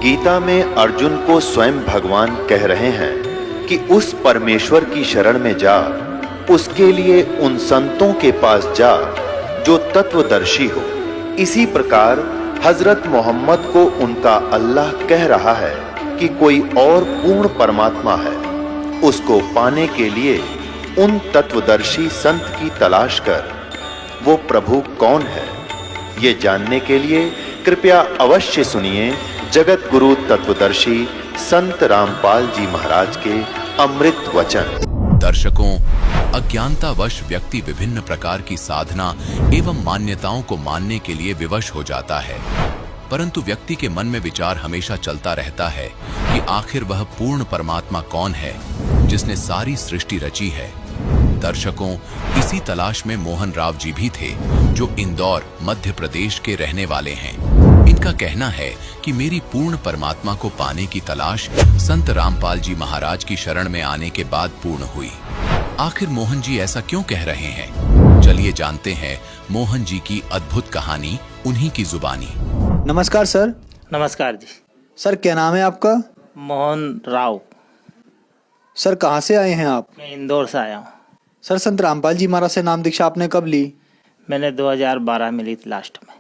गीता में अर्जुन को स्वयं भगवान कह रहे हैं कि उस परमेश्वर की शरण में जा, उसके लिए उन संतों के पास जा जो तत्वदर्शी हो। इसी प्रकार हजरत मोहम्मद को उनका अल्लाह कह रहा है कि कोई और पूर्ण परमात्मा है, उसको पाने के लिए उन तत्वदर्शी संत की तलाश कर। वो प्रभु कौन है, ये जानने के लिए कृपया अवश्य सुनिए जगत गुरु तत्वदर्शी संत रामपाल जी महाराज के अमृत वचन। दर्शकों, अज्ञानतावश व्यक्ति विभिन्न प्रकार की साधना एवं मान्यताओं को मानने के लिए विवश हो जाता है, परंतु व्यक्ति के मन में विचार हमेशा चलता रहता है कि आखिर वह पूर्ण परमात्मा कौन है जिसने सारी सृष्टि रची है। दर्शकों, इसी तलाश में मोहन राव जी भी थे, जो इंदौर मध्य प्रदेश के रहने वाले हैं। इनका कहना है कि मेरी पूर्ण परमात्मा को पाने की तलाश संत रामपाल जी महाराज की शरण में आने के बाद पूर्ण हुई। आखिर मोहन जी ऐसा क्यों कह रहे हैं? चलिए जानते हैं मोहन जी की अद्भुत कहानी उन्हीं की जुबानी। नमस्कार सर। नमस्कार जी। सर क्या नाम है आपका? मोहन राव। सर कहाँ से आए हैं आप? मैं इंदौर से आया हूँ। सर संत रामपाल जी महाराज से नाम दीक्षा आपने कब ली? मैंने 2012 में ली थी लास्ट में।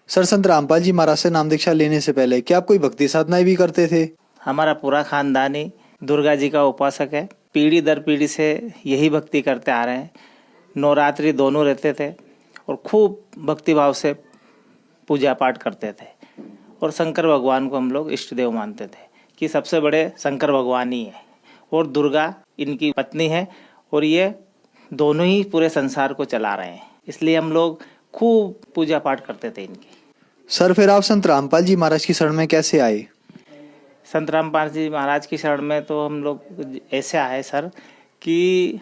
सर संत रामपाल जी महाराज से नाम दीक्षा लेने से पहले क्या आप कोई भक्ति साधनाएं भी करते थे? हमारा पूरा खानदान ही दुर्गा जी का उपासक है। पीढ़ी दर पीढ़ी से यही भक्ति करते आ रहे हैं। नवरात्रि दोनों रहते थे और खूब भक्तिभाव से पूजा पाठ करते थे। और शंकर भगवान को हम लोग इष्ट देव मानते थे कि सबसे बड़े शंकर भगवान ही है और दुर्गा इनकी पत्नी है, और ये दोनों ही पूरे संसार को चला रहे हैं। इसलिए हम लोग खूब पूजा पाठ करते थे इनकी। सर फिर आप संत रामपाल जी महाराज की शरण में कैसे आए? संत रामपाल जी महाराज की शरण में तो हम लोग ऐसे आए सर कि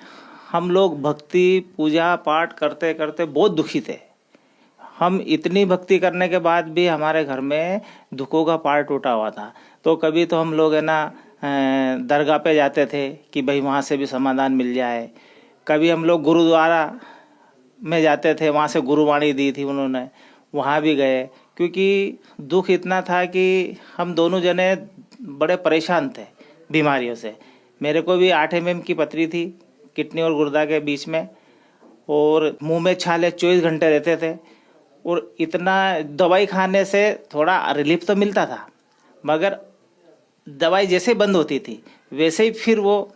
हम लोग भक्ति पूजा पाठ करते करते बहुत दुखी थे। हम इतनी भक्ति करने के बाद भी हमारे घर में दुखों का पार टूटा हुआ था। तो कभी तो हम लोग है ना दरगाह पे जाते थे कि भाई वहाँ से भी समाधान मिल जाए। कभी हम लोग गुरुद्वारा में जाते थे, वहाँ से गुरुवाणी दी थी उन्होंने, वहाँ भी गए, क्योंकि दुख इतना था कि हम दोनों जने बड़े परेशान थे बीमारियों से। मेरे को भी 8 mm की पथरी थी किडनी और गुर्दा के बीच में, और मुंह में छाले 24 घंटे रहते थे। और इतना दवाई खाने से थोड़ा रिलीफ तो मिलता था, मगर दवाई जैसे बंद होती थी वैसे ही फिर वो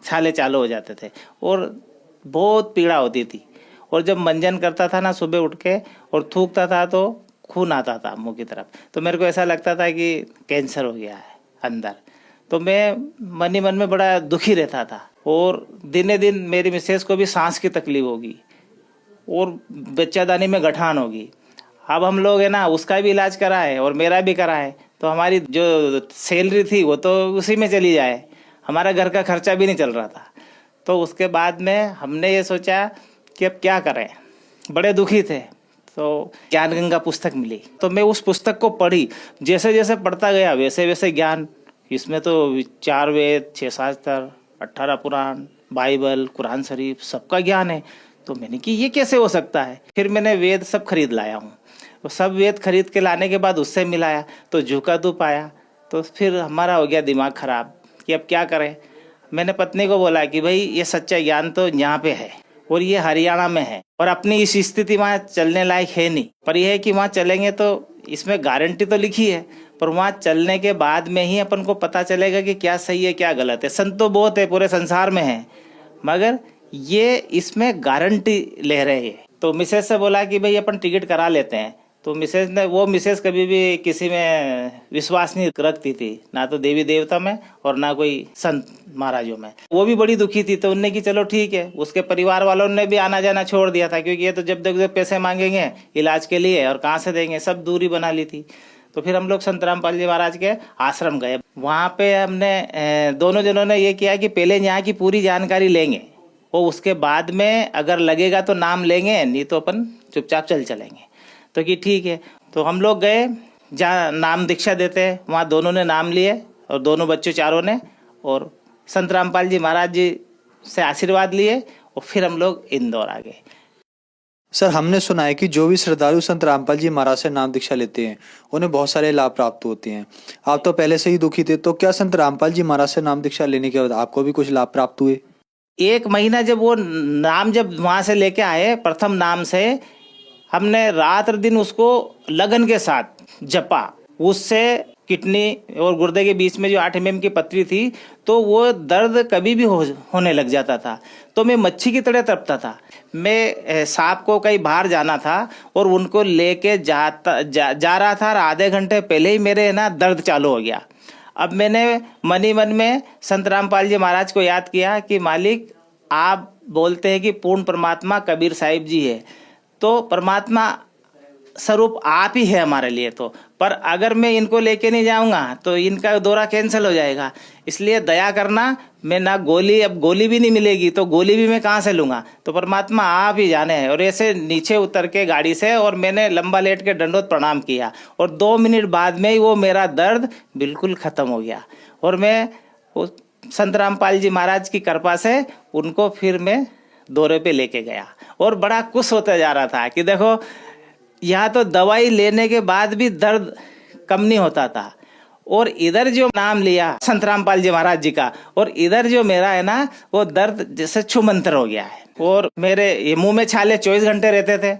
छाले चालू हो जाते थे और बहुत पीड़ा होती थी। और जब मंजन करता था ना सुबह उठ के और थूकता था तो खून आता था मुंह की तरफ, तो मेरे को ऐसा लगता था कि कैंसर हो गया है अंदर। तो मैं मन ही मन में बड़ा दुखी रहता था। और दिने दिन मेरी मिसेस को भी सांस की तकलीफ होगी और बच्चादानी में गठान होगी। अब हम लोग है ना उसका भी इलाज कराए और मेरा भी कराए, तो हमारी जो सैलरी थी वो तो उसी में चली जाए, हमारा घर का खर्चा भी नहीं चल रहा था। तो उसके बाद में हमने ये सोचा कि अब क्या करें, बड़े दुखी थे। तो ज्ञान गंगा पुस्तक मिली, तो मैं उस पुस्तक को पढ़ी। जैसे जैसे पढ़ता गया वैसे वैसे ज्ञान, इसमें तो 4 वेद, 6 शास्त्र, 18 पुराण, बाइबल, कुरान शरीफ, सबका ज्ञान है। तो मैंने कि ये कैसे हो सकता है। फिर मैंने वेद सब खरीद लाया हूँ। तो सब वेद खरीद के लाने के बाद उससे मिलाया तो झुका तू पाया। तो फिर हमारा हो गया दिमाग खराब कि अब क्या करें। मैंने पत्नी को बोला कि भाई ये सच्चा ज्ञान तो यहाँ पे है और ये हरियाणा में है, और अपनी इस स्थिति वहाँ चलने लायक है नहीं, पर यह है कि वहाँ चलेंगे तो इसमें गारंटी तो लिखी है, पर वहाँ चलने के बाद में ही अपन को पता चलेगा कि क्या सही है क्या गलत है। संत तो बहुत है पूरे संसार में है, मगर ये इसमें गारंटी ले रहे हैं। तो मिसेज से बोला कि भाई अपन टिकट करा लेते हैं। तो मिसेज कभी भी किसी में विश्वास नहीं रखती थी, ना तो देवी देवता में और ना कोई संत महाराजों में। वो भी बड़ी दुखी थी, तो उनने की चलो ठीक है। उसके परिवार वालों ने भी आना जाना छोड़ दिया था, क्योंकि ये तो जब तक जब पैसे मांगेंगे इलाज के लिए और कहाँ से देंगे, सब दूरी बना ली थी। तो फिर हम लोग संत रामपाल जी महाराज के आश्रम गए। वहाँ पे हमने दोनों जनों ने ये किया कि पहले यहाँ की पूरी जानकारी लेंगे और उसके बाद में अगर लगेगा तो नाम लेंगे, नहीं तो अपन चुपचाप चलेंगे। तो कि ठीक है। तो हम लोग गए जहाँ नाम दीक्षा देते हैं, वहाँ दोनों ने नाम लिए और दोनों बच्चों चारों ने, और संत रामपाल जी महाराज जी से आशीर्वाद लिए और फिर हम लोग इंदौर आ गए। सर, हमने सुना है कि जो भी श्रद्धालु संत रामपाल जी महाराज से नाम दीक्षा लेते हैं उन्हें बहुत सारे लाभ प्राप्त होते हैं। आप तो पहले से ही दुखी थे, तो क्या संत रामपाल जी महाराज से नाम दीक्षा लेने के बाद आपको भी कुछ लाभ प्राप्त हुए? 1 महीना जब वो नाम जब वहाँ से लेके आए प्रथम नाम से, हमने रात दिन उसको लगन के साथ जपा। उससे किडनी और गुर्दे के बीच में जो 8 mm की पथरी थी, तो वो दर्द कभी भी होने लग जाता था। तो मैं मच्छी की तरह तड़पता था। मैं सांप को कहीं बाहर जाना था और उनको लेके जा रहा था, और आधे घंटे पहले ही मेरे ना दर्द चालू हो गया। अब मैंने मन ही मन में संत रामपाल जी महाराज को याद किया कि मालिक, आप बोलते हैं कि पूर्ण परमात्मा कबीर साहिब जी है, तो परमात्मा स्वरूप आप ही है हमारे लिए। तो पर अगर मैं इनको लेके नहीं जाऊंगा तो इनका दौरा कैंसिल हो जाएगा, इसलिए दया करना। मैं ना गोली, अब गोली भी नहीं मिलेगी तो गोली भी मैं कहाँ से लूंगा, तो परमात्मा आप ही जाने हैं। और ऐसे नीचे उतर के गाड़ी से और मैंने लंबा लेट के दंडोत प्रणाम किया, और 2 मिनट बाद में ही वो मेरा दर्द बिल्कुल खत्म हो गया। और मैं संत रामपाल जी महाराज की कृपा से उनको फिर मैं दौरे पे लेके गया, और बड़ा खुश होता जा रहा था कि देखो, यहाँ तो दवाई लेने के बाद भी दर्द कम नहीं होता था, और इधर जो नाम लिया संत रामपाल जी महाराज जी का, और इधर जो मेरा है ना, वो दर्द जैसे छूमंतर हो गया है। और मेरे ये मुंह में छाले 24 घंटे रहते थे,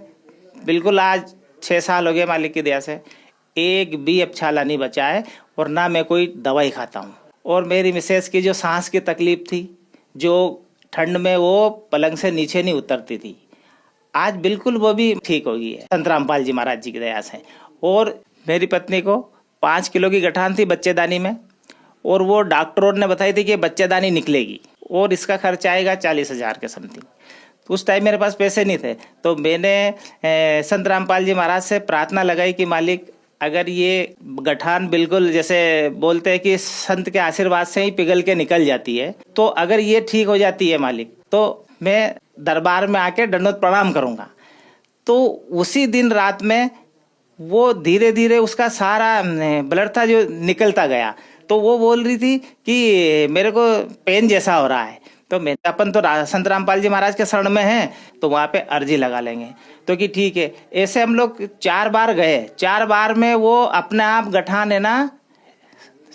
बिल्कुल आज 6 साल हो गए मालिक की दया से, एक भी अब छाला नहीं बचा है, और ना मैं कोई दवाई खाता हूँ। और मेरी मिसेस की जो सांस की तकलीफ थी, जो ठंड में वो पलंग से नीचे नहीं उतरती थी, आज बिल्कुल वो भी ठीक हो गई है संत रामपाल जी महाराज जी की दया से। और मेरी पत्नी को 5 किलो की गठान थी बच्चेदानी में, और वो डॉक्टरों ने बताई थी कि बच्चेदानी निकलेगी और इसका खर्च आएगा 40,000 के समथिंग। तो उस टाइम मेरे पास पैसे नहीं थे, तो मैंने संत रामपाल जी महाराज से प्रार्थना लगाई कि मालिक, अगर ये गठान बिल्कुल जैसे बोलते हैं कि संत के आशीर्वाद से ही पिघल के निकल जाती है, तो अगर ये ठीक हो जाती है मालिक, तो मैं दरबार में आके दंडोत प्रणाम करूंगा। तो उसी दिन रात में वो धीरे धीरे उसका सारा ब्लड था जो निकलता गया। तो वो बोल रही थी कि मेरे को पेन जैसा हो रहा है, तो मैं अपन तो संत रामपाल जी महाराज के शरण में हैं, तो वहाँ पे अर्जी लगा लेंगे। तो कि ठीक है। ऐसे हम लोग 4 बार गए, 4 बार में वो अपने आप गठान है ना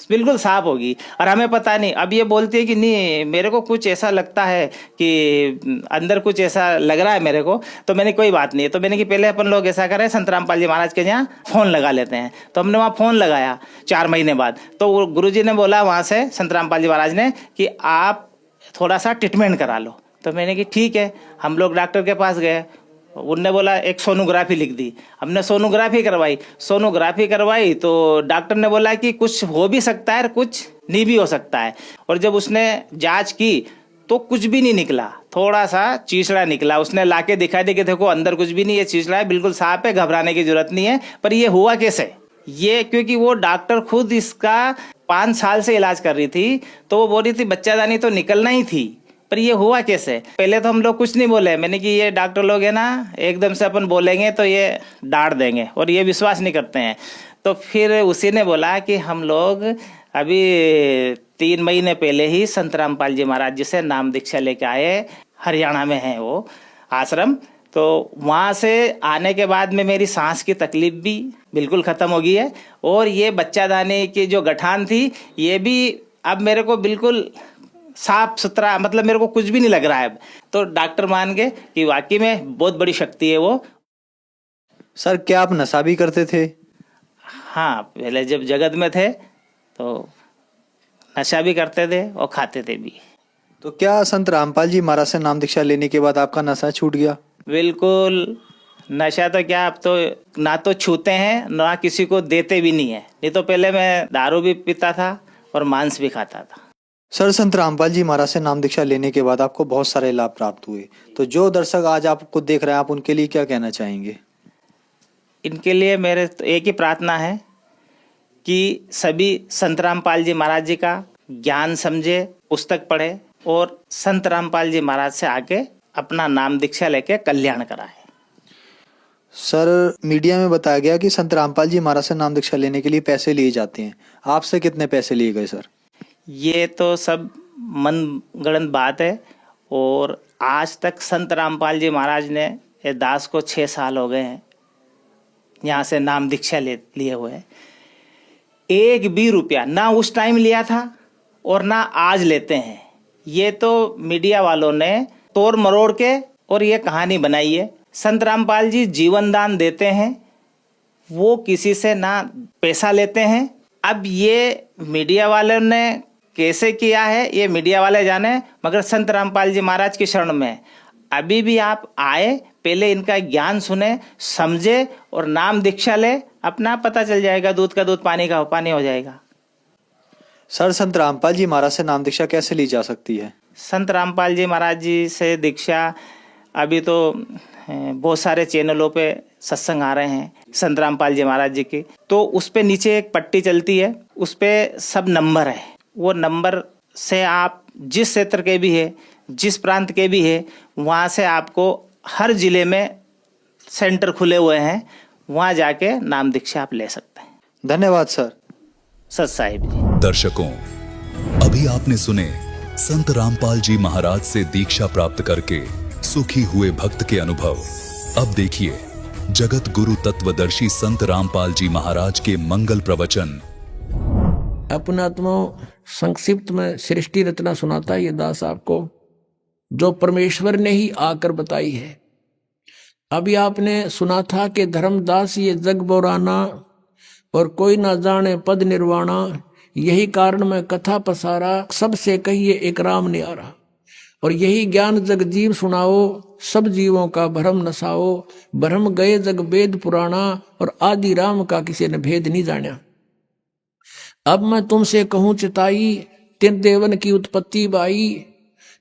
बिल्कुल साफ होगी। और हमें पता नहीं, अब ये बोलती है कि नहीं, मेरे को कुछ ऐसा लगता है कि अंदर कुछ ऐसा लग रहा है मेरे को। तो मैंने कोई बात नहीं है, तो मैंने कि पहले अपन लोग ऐसा करें, संत रामपाल जी महाराज के यहाँ फ़ोन लगा लेते हैं। तो हमने वहाँ फ़ोन लगाया 4 महीने बाद। तो गुरुजी ने बोला वहाँ से संत रामपाल जी महाराज ने कि आप थोड़ा सा ट्रीटमेंट करा लो। तो मैंने कि ठीक है। हम लोग डॉक्टर के पास गए, उनने बोला एक सोनोग्राफी लिख दी। हमने सोनोग्राफी करवाई तो डॉक्टर ने बोला कि कुछ हो भी सकता है और कुछ नहीं भी हो सकता है। और जब उसने जांच की तो कुछ भी नहीं निकला, थोड़ा सा चीचड़ा निकला। उसने लाके दिखा दी कि देखो अंदर कुछ भी नहीं है, चीचड़ा है, बिल्कुल साफ है, घबराने की जरूरत नहीं है। पर ये हुआ कैसे, ये क्योंकि वो डॉक्टर खुद इसका 5 साल से इलाज कर रही थी, तो वो बोल रही थी बच्चादानी तो निकलना ही थी, पर ये हुआ कैसे। पहले तो हम लोग कुछ नहीं बोले। मैंने कि ये डॉक्टर लोग है ना, एकदम से अपन बोलेंगे तो ये डांट देंगे और ये विश्वास नहीं करते हैं। तो फिर उसी ने बोला कि हम लोग अभी 3 महीने पहले ही संत रामपाल जी महाराज जी से नाम दीक्षा लेके आए, हरियाणा में है वो आश्रम। तो वहाँ से आने के बाद में मेरी सांस की तकलीफ भी बिल्कुल ख़त्म हो गई है, और ये बच्चादानी की जो गठान थी ये भी अब मेरे को बिल्कुल साफ सुथरा, मतलब मेरे को कुछ भी नहीं लग रहा है। तो डॉक्टर मान गए कि वाकई में बहुत बड़ी शक्ति है वो। सर, क्या आप नशा भी करते थे? हाँ, पहले जब जगत में थे तो नशा भी करते थे और खाते थे भी। तो क्या संत रामपाल जी महाराज से नाम दीक्षा लेने के बाद आपका नशा छूट गया? बिल्कुल। नशा तो क्या, अब तो ना तो छूते हैं ना किसी को देते भी नहीं है। नहीं तो पहले मैं दारू भी पीता था और मांस भी खाता था। सर, संत रामपाल जी महाराज से नाम दीक्षा लेने के बाद आपको बहुत सारे लाभ प्राप्त हुए, तो जो दर्शक आज आपको देख रहे हैं, आप उनके लिए क्या कहना चाहेंगे? इनके लिए मेरे तो एक ही प्रार्थना है कि सभी संत रामपाल जी महाराज जी का ज्ञान समझे, पुस्तक पढ़े और संत रामपाल जी महाराज से आके अपना नाम दीक्षा लेके कल्याण कराए। सर, मीडिया में बताया गया कि संत रामपाल जी महाराज से नाम दीक्षा लेने के लिए पैसे लिए जाते हैं, आपसे कितने पैसे लिए गए सर? ये तो सब मन गढ़ंत बात है, और आज तक संत रामपाल जी महाराज ने ये दास को 6 साल हो गए हैं यहाँ से नाम दीक्षा लिए हुए हैं। 1 भी रुपया ना उस टाइम लिया था और ना आज लेते हैं। ये तो मीडिया वालों ने तोड़ मरोड़ के और ये कहानी बनाई है। संत रामपाल जी जीवन दान देते हैं, वो किसी से ना पैसा लेते हैं। अब ये मीडिया वालों ने कैसे किया है ये मीडिया वाले जाने, मगर संत रामपाल जी महाराज की शरण में अभी भी आप आए, पहले इनका ज्ञान सुने, समझे और नाम दीक्षा ले, अपना पता चल जाएगा। दूध का दूध, पानी का पानी हो जाएगा। सर, संत रामपाल जी महाराज से नाम दीक्षा कैसे ली जा सकती है? संत रामपाल जी महाराज जी से दीक्षा अभी तो बहुत सारे चैनलों पे सत्संग आ रहे हैं संत रामपाल जी महाराज जी की, तो उस पे नीचे एक पट्टी चलती है, उस पे सब नंबर है। वो नंबर से आप जिस क्षेत्र के भी है, जिस प्रांत के भी है, वहाँ से आपको हर जिले में सेंटर खुले हुए हैं, वहाँ जाके नाम दीक्षा आप ले सकते हैं। धन्यवाद सर। सत साहिब जी। दर्शकों, अभी आपने सुने संत रामपाल जी महाराज से दीक्षा प्राप्त करके सुखी हुए भक्त के अनुभव। अब देखिए जगत गुरु तत्वदर्शी संत रामपाल जी महाराज के मंगल प्रवचन। अपनात्मा संक्षिप्त में सृष्टि रचना सुनाता है ये दास आपको, जो परमेश्वर ने ही आकर बताई है। अभी आपने सुना था कि धर्मदास ये जग बोराना और कोई ना जाने पद निर्वाणा, यही कारण मैं कथा पसारा, सबसे कहिए एक राम न्यारा। और यही ज्ञान जग जीव सुनाओ, सब जीवों का भ्रम नसाओ। भ्रम गए जग वेद पुराना, और आदि राम का किसी ने भेद नहीं जाना। अब मैं तुमसे कहूं चिताई, तिन देवन की उत्पत्ति बाई।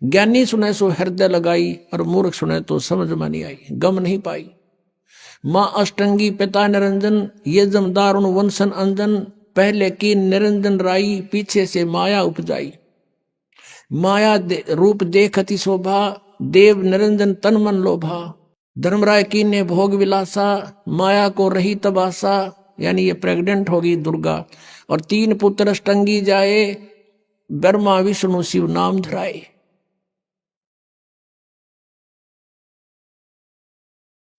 ज्ञानी सुने सो हृदय लगाई, और मूर्ख सुने तो समझ में नहीं आई, गम नहीं पाई। माँ अष्टंगी पिता निरंजन, ये जमदारुण वंशन अंजन। पहले की निरंजन राई, पीछे से माया उपजाई। माया रूप देखती शोभा, देव निरंजन तन मन लोभा। धर्मराय की ने भोग विलासा, माया को रही तबासा। यानी ये प्रेग्नेंट होगी दुर्गा। और 3 पुत्र अष्टंगी जाए, ब्रह्मा विष्णु शिव नाम धराए।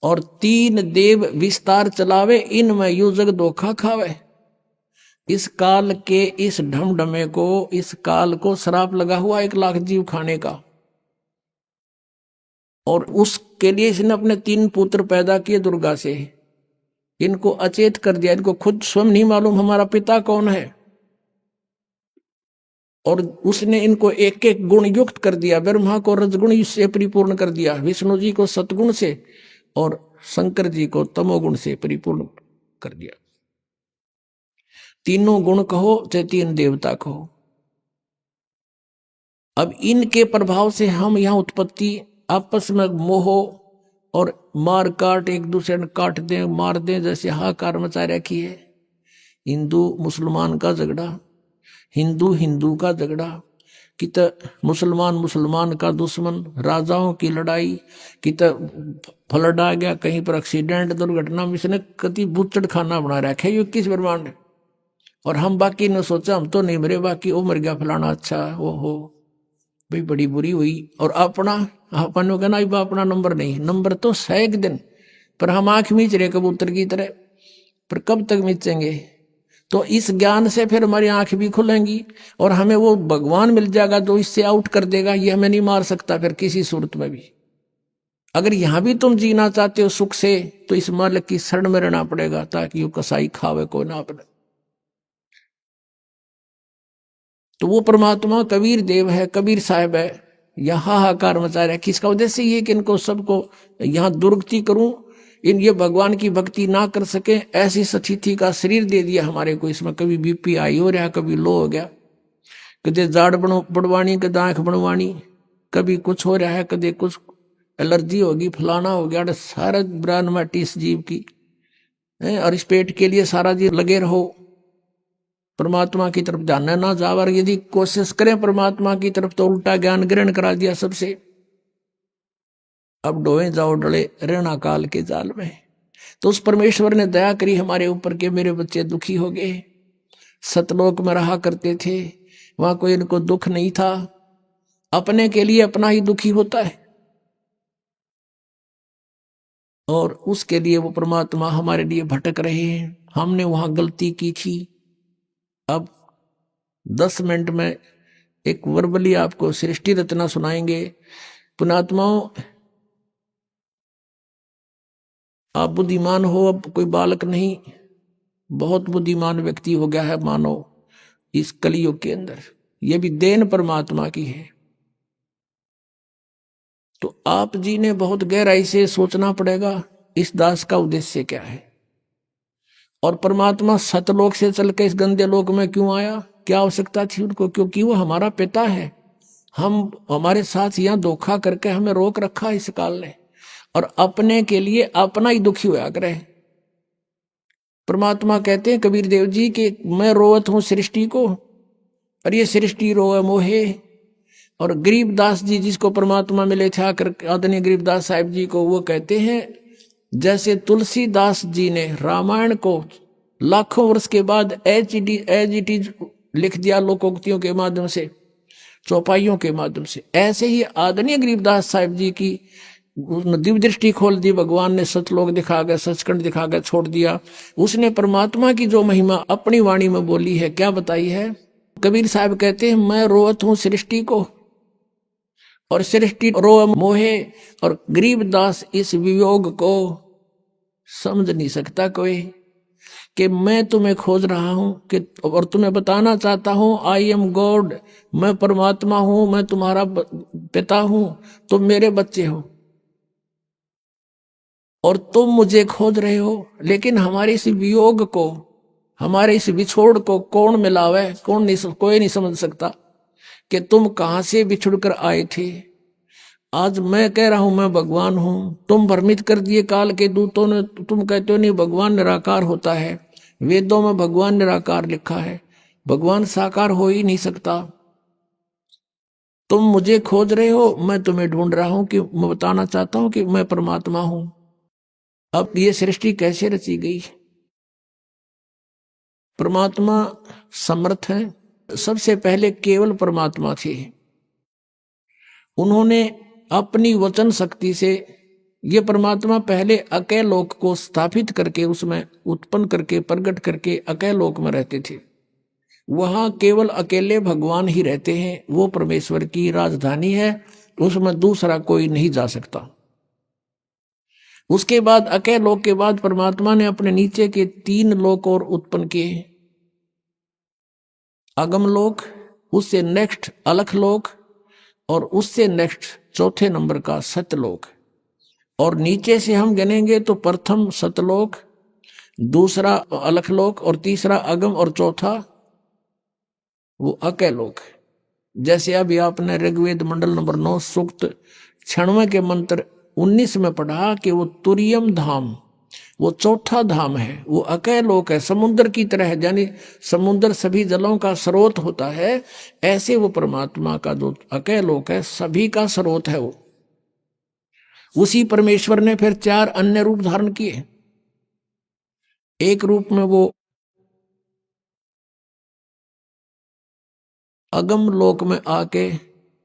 और 3 देव विस्तार चलावे, इनमें यू जग धोखा खावे। इस काल के इस ढमढमे को, इस काल को श्राप लगा हुआ 1 लाख जीव खाने का। और उसके लिए इसने अपने 3 पुत्र पैदा किए दुर्गा से। इनको अचेत कर दिया, इनको खुद स्वयं नहीं मालूम हमारा पिता कौन है। और उसने इनको एक एक गुण युक्त कर दिया। ब्रह्मा को रजगुण से परिपूर्ण कर दिया, विष्णु जी को सतगुण से, और शंकर जी को तमोगुण से परिपूर्ण कर दिया। तीनों गुण कहो चाहे 3 देवता कहो। अब इनके प्रभाव से हम यहाँ उत्पत्ति, आपस में मोह और मार काट, एक दूसरे ने काट दें मार दें, जैसे हाहाकार मचा रखी है। हिंदू मुसलमान का झगड़ा, हिंदू हिंदू का झगड़ा, कि त मुसलमान मुसलमान का दुश्मन, राजाओं की लड़ाई, कि त फ्लड आ गया, कहीं पर एक्सीडेंट दुर्घटना में इसने कति बुचड़ खाना बना रखा है। ये किस ब्रह्मांड। और हम बाकी ने सोचा हम तो नहीं मरे, बाकी वो मर गया फलाना, अच्छा वो हो भाई बड़ी बुरी हुई। और अपना अपन कहना अपना नंबर नहीं, नंबर तो 100 दिन, पर हम आंख मीच रहे कबूतर की तरह, पर कब तक मीचेंगे। तो इस ज्ञान से फिर हमारी आंख भी खुलेंगी और हमें वो भगवान मिल जाएगा जो इससे आउट कर देगा। ये हमें नहीं मार सकता फिर किसी सूरत में भी। अगर यहां भी तुम जीना चाहते हो सुख से, तो इस मालिक की शरण में रहना पड़ेगा, ताकि वो कसाई खावे को ना पड़े। तो वो परमात्मा कबीर देव है, कबीर साहब है। यह हाहाकार मचा रहा है। किसका उद्देश्य ये कि इनको सबको यहाँ दुर्गति करूं, इन ये भगवान की भक्ति ना कर सके, ऐसी स्थिति का शरीर दे दिया हमारे को। इसमें कभी बीपी हाई हो रहा, कभी लो हो गया, कदे जाड़ बढ़वानी, कदे आंख बढ़वानी, कभी कुछ हो रहा है, कदे कुछ एलर्जी होगी, फलाना हो गया। सारा ब्रान माटी इस जीव की है। और इस पेट के लिए सारा जी लगे रहो, परमात्मा की तरफ ध्यान ना जाओ। और यदि कोशिश करें परमात्मा की तरफ, तो उल्टा ज्ञान ग्रहण करा दिया सबसे। अब डोए जाओ डले रहना काल के जाल में। तो उस परमेश्वर ने दया करी हमारे ऊपर के मेरे बच्चे दुखी हो गए। सतलोक में रहा करते थे, वहां कोई इनको दुख नहीं था। अपने के लिए अपना ही दुखी होता है। और उसके लिए वो परमात्मा हमारे लिए भटक रहे हैं। हमने वहां गलती की थी। अब 10 मिनट में एक वर्बली आपको सृष्टि रचना सुनाएंगे। पुणात्माओं, आप बुद्धिमान हो, अब कोई बालक नहीं, बहुत बुद्धिमान व्यक्ति हो गया है मानव इस कलयुग के अंदर। ये भी देन परमात्मा की है। तो आप जी ने बहुत गहराई से सोचना पड़ेगा इस दास का उद्देश्य क्या है, और परमात्मा सतलोक से चल के इस गंदे लोक में क्यों आया, क्या आवश्यकता थी उनको, क्योंकि वो हमारा पिता है। हमारे साथ यहाँ धोखा करके हमें रोक रखा इस काल ने, और अपने के लिए अपना ही दुखी होया करे। परमात्मा कहते हैं कबीर देव जी कि मैं रोवत हूं सृष्टि को, और ये सृष्टि रोए मोहे। और गरीबदास जी जिसको परमात्मा मिले थे आकर, आदरणीय गरीबदास साहिब जी को, वो कहते हैं जैसे तुलसीदास जी ने रामायण को लाखों वर्ष के बाद एज इट इज लिख दिया लोकोक्तियों के माध्यम से, चौपाइयों के माध्यम से, ऐसे ही आदरणीय गरीबदास साहिब जी की दिव्य दृष्टि खोल दी भगवान ने। सतलोक दिखा गए, सचखंड दिखा गए, छोड़ दिया। उसने परमात्मा की जो महिमा अपनी वाणी में बोली है, क्या बताई है। कबीर साहब कहते हैं मैं रोवत हूं सृष्टि को, और सृष्टि रोए मोहे। और गरीबदास इस वियोग को समझ नहीं सकता कोई, कि मैं तुम्हें खोज रहा हूं कि, और तुम्हें बताना चाहता हूं आई एम गॉड, मैं परमात्मा हूं, मैं तुम्हारा पिता हूं, तुम मेरे बच्चे हो और तुम मुझे खोज रहे हो। लेकिन हमारे इस वियोग को, हमारे इस विछोड़ को कौन मिलावे, कोई नहीं समझ सकता कि तुम कहां से बिछुड़ कर आए थे। आज मैं कह रहा हूं मैं भगवान हूं, तुम भ्रमित कर दिए काल के दूतों ने। तुम कहते हो नहीं भगवान निराकार होता है, वेदों में भगवान निराकार लिखा है, भगवान साकार हो ही नहीं सकता। तुम मुझे खोज रहे हो, मैं तुम्हें ढूंढ रहा हूं, कि मैं बताना चाहता हूं कि मैं परमात्मा हूं। अब ये सृष्टि कैसे रची गई। परमात्मा समर्थ है। सबसे पहले केवल परमात्मा थे, उन्होंने अपनी वचन शक्ति से, ये परमात्मा पहले अकेल लोक को स्थापित करके, उसमें उत्पन्न करके, प्रकट करके अकेल लोक में रहते थे। वहां केवल अकेले भगवान ही रहते हैं, वो परमेश्वर की राजधानी है, उसमें दूसरा कोई नहीं जा सकता। उसके बाद अकेल लोक के बाद परमात्मा ने अपने नीचे के 3 लोक और उत्पन्न किए। अगम लोक, उससे नेक्स्ट अलख लोक, और उससे नेक्स्ट चौथे नंबर का सतलोक। और नीचे से हम गिनेंगे तो प्रथम सतलोक, दूसरा अलखलोक, और तीसरा अगम, और चौथा वो अकेलोक। जैसे अभी आपने ऋग्वेद मंडल नंबर 9 सूक्त 96 के मंत्र 19 में पढ़ा कि वो तुरियम धाम, वो चौथा धाम है, वो अकेलोक है, समुद्र की तरह है। यानी समुद्र सभी जलों का स्रोत होता है, ऐसे वो परमात्मा का जो अकेलोक है सभी का स्रोत है। वो उसी परमेश्वर ने फिर 4 अन्य रूप धारण किए। एक रूप में वो अगम लोक में आके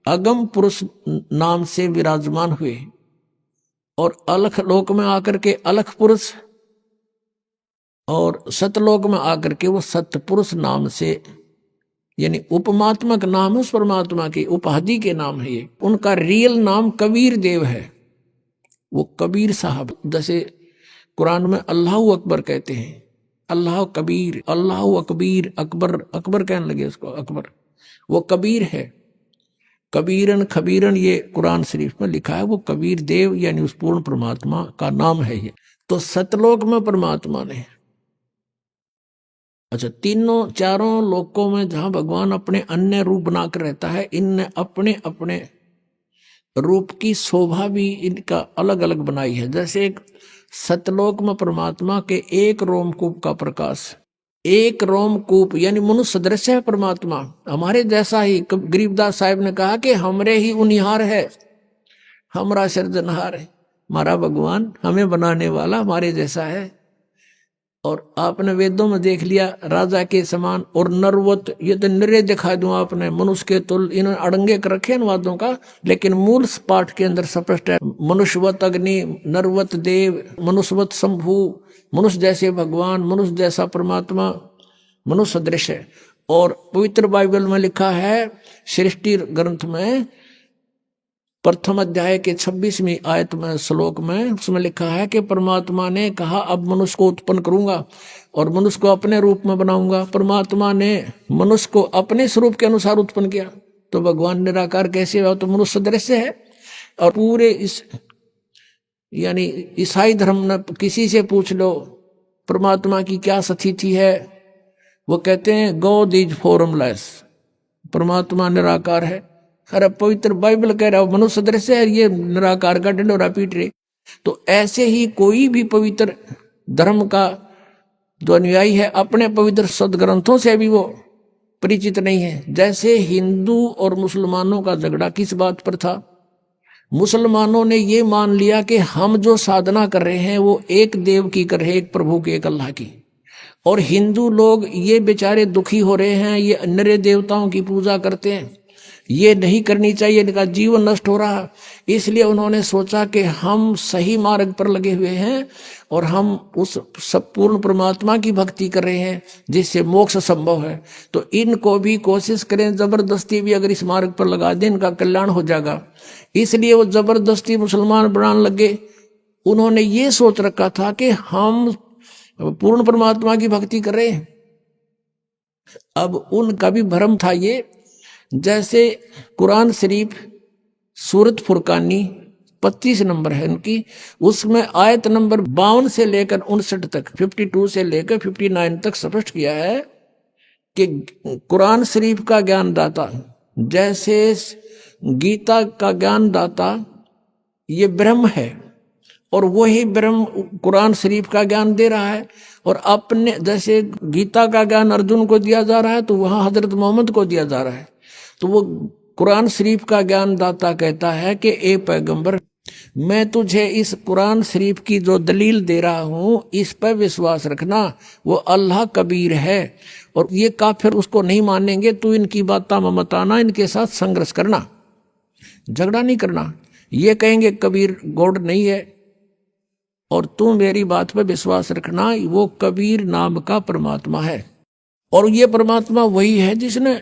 अगम पुरुष नाम से विराजमान हुए, और अलख लोक में आकर के अलख पुरुष, और सतलोक में आकर के वो सतपुरुष नाम से, यानी उपमात्मक नाम है उस परमात्मा की, उपाधि के नाम है ये। उनका रियल नाम कबीर देव है, वो कबीर साहब। जैसे कुरान में अल्लाह अकबर कहते हैं, अल्लाह कबीर, अल्लाह अकबीर, अकबर, अकबर कहने लगे उसको अकबर, वो कबीर है। कबीरन खबीरन ये कुरान शरीफ में लिखा है, वो कबीर देव यानी उस पूर्ण परमात्मा का नाम है ये। तो सतलोक में परमात्मा ने, अच्छा, 4 लोकों में जहां भगवान अपने अन्य रूप बनाकर रहता है, इनने अपने अपने रूप की शोभा भी इनका अलग अलग बनाई है। जैसे एक सतलोक में परमात्मा के एक रोमकूप का प्रकाश, एक रोमकूप यानी मनुष्य सदृश है परमात्मा, हमारे जैसा ही। गरीबदास साहिब ने कहा कि हमरे ही उनिहार है, हमारा सृजनहार है, हमारा भगवान हमें बनाने वाला हमारे जैसा है। और आपने वेदों में देख लिया राजा के समान और नरवत, ये तो निरे दिखा दूं आपने, मनुष्य के तुल, इन्होंने अड़ंगे कर रखे इन वादों का, लेकिन मूल पाठ के अंदर स्पष्ट है, मनुष्यवत अग्नि, नरवत देव, मनुष्यवत शंभु, मनुष्य जैसे भगवान, मनुष्य जैसा परमात्मा, मनुष्य सदृश है। और पवित्र बाइबल में लिखा है, सृष्टि ग्रंथ में प्रथम अध्याय के 26वीं आयत में, श्लोक में, उसमें लिखा है कि परमात्मा ने कहा अब मनुष्य को उत्पन्न करूंगा और मनुष्य को अपने रूप में बनाऊंगा। परमात्मा ने मनुष्य को अपने स्वरूप के अनुसार उत्पन्न किया, तो भगवान निराकार कैसे हुआ? तो मनुष्य दृश्य है। और पूरे इस यानी ईसाई धर्म में किसी से पूछ लो परमात्मा की क्या स्थिति है, वो कहते हैं गॉड इज फॉर्मलेस, परमात्मा निराकार है। अरे पवित्र बाइबल कह रहा है मनुष्य दृश्य है, ये निराकार का ढिंढोरा पीट रहे। तो ऐसे ही कोई भी पवित्र धर्म का जो अनुयायी है अपने पवित्र सदग्रंथों से भी वो परिचित नहीं है। जैसे हिंदू और मुसलमानों का झगड़ा किस बात पर था? मुसलमानों ने ये मान लिया कि हम जो साधना कर रहे हैं वो एक देव की कर रहे हैं, एक प्रभु की, एक अल्लाह की। और हिंदू लोग ये बेचारे दुखी हो रहे हैं, ये अन्य देवताओं की पूजा करते हैं, ये नहीं करनी चाहिए, इनका जीवन नष्ट हो रहा। इसलिए उन्होंने सोचा कि हम सही मार्ग पर लगे हुए हैं और हम उस सब पूर्ण परमात्मा की भक्ति कर रहे हैं जिससे मोक्ष संभव है। तो इनको भी कोशिश करें, जबरदस्ती भी अगर इस मार्ग पर लगा दें इनका कल्याण हो जाएगा। इसलिए वो जबरदस्ती मुसलमान बनाने लगे। उन्होंने ये सोच रखा था कि हम पूर्ण परमात्मा की भक्ति कर रहे हैं। अब उनका भी भ्रम था ये। जैसे कुरान शरीफ सूरत फुरकानी 25 नंबर है उनकी, उसमें आयत नंबर 52 से लेकर 59 तक, 52 से लेकर 59 तक स्पष्ट किया है कि कुरान शरीफ का ज्ञानदाता, जैसे गीता का ज्ञानदाता ये ब्रह्म है और वही ब्रह्म कुरान शरीफ का ज्ञान दे रहा है। और अपने जैसे गीता का ज्ञान अर्जुन को दिया जा रहा है तो वहां हजरत मोहम्मद को दिया जा रहा है। तो वो कुरान शरीफ का ज्ञानदाता कहता है कि ए पैगंबर, मैं तुझे इस कुरान शरीफ की जो दलील दे रहा हूं इस पर विश्वास रखना, वो अल्लाह कबीर है और ये काफिर उसको नहीं मानेंगे, तू इनकी बातों में मत आना, इनके साथ संघर्ष करना, झगड़ा नहीं करना। ये कहेंगे कबीर गॉड नहीं है और तू मेरी बात पर विश्वास रखना, वो कबीर नाम का परमात्मा है। और ये परमात्मा वही है जिसने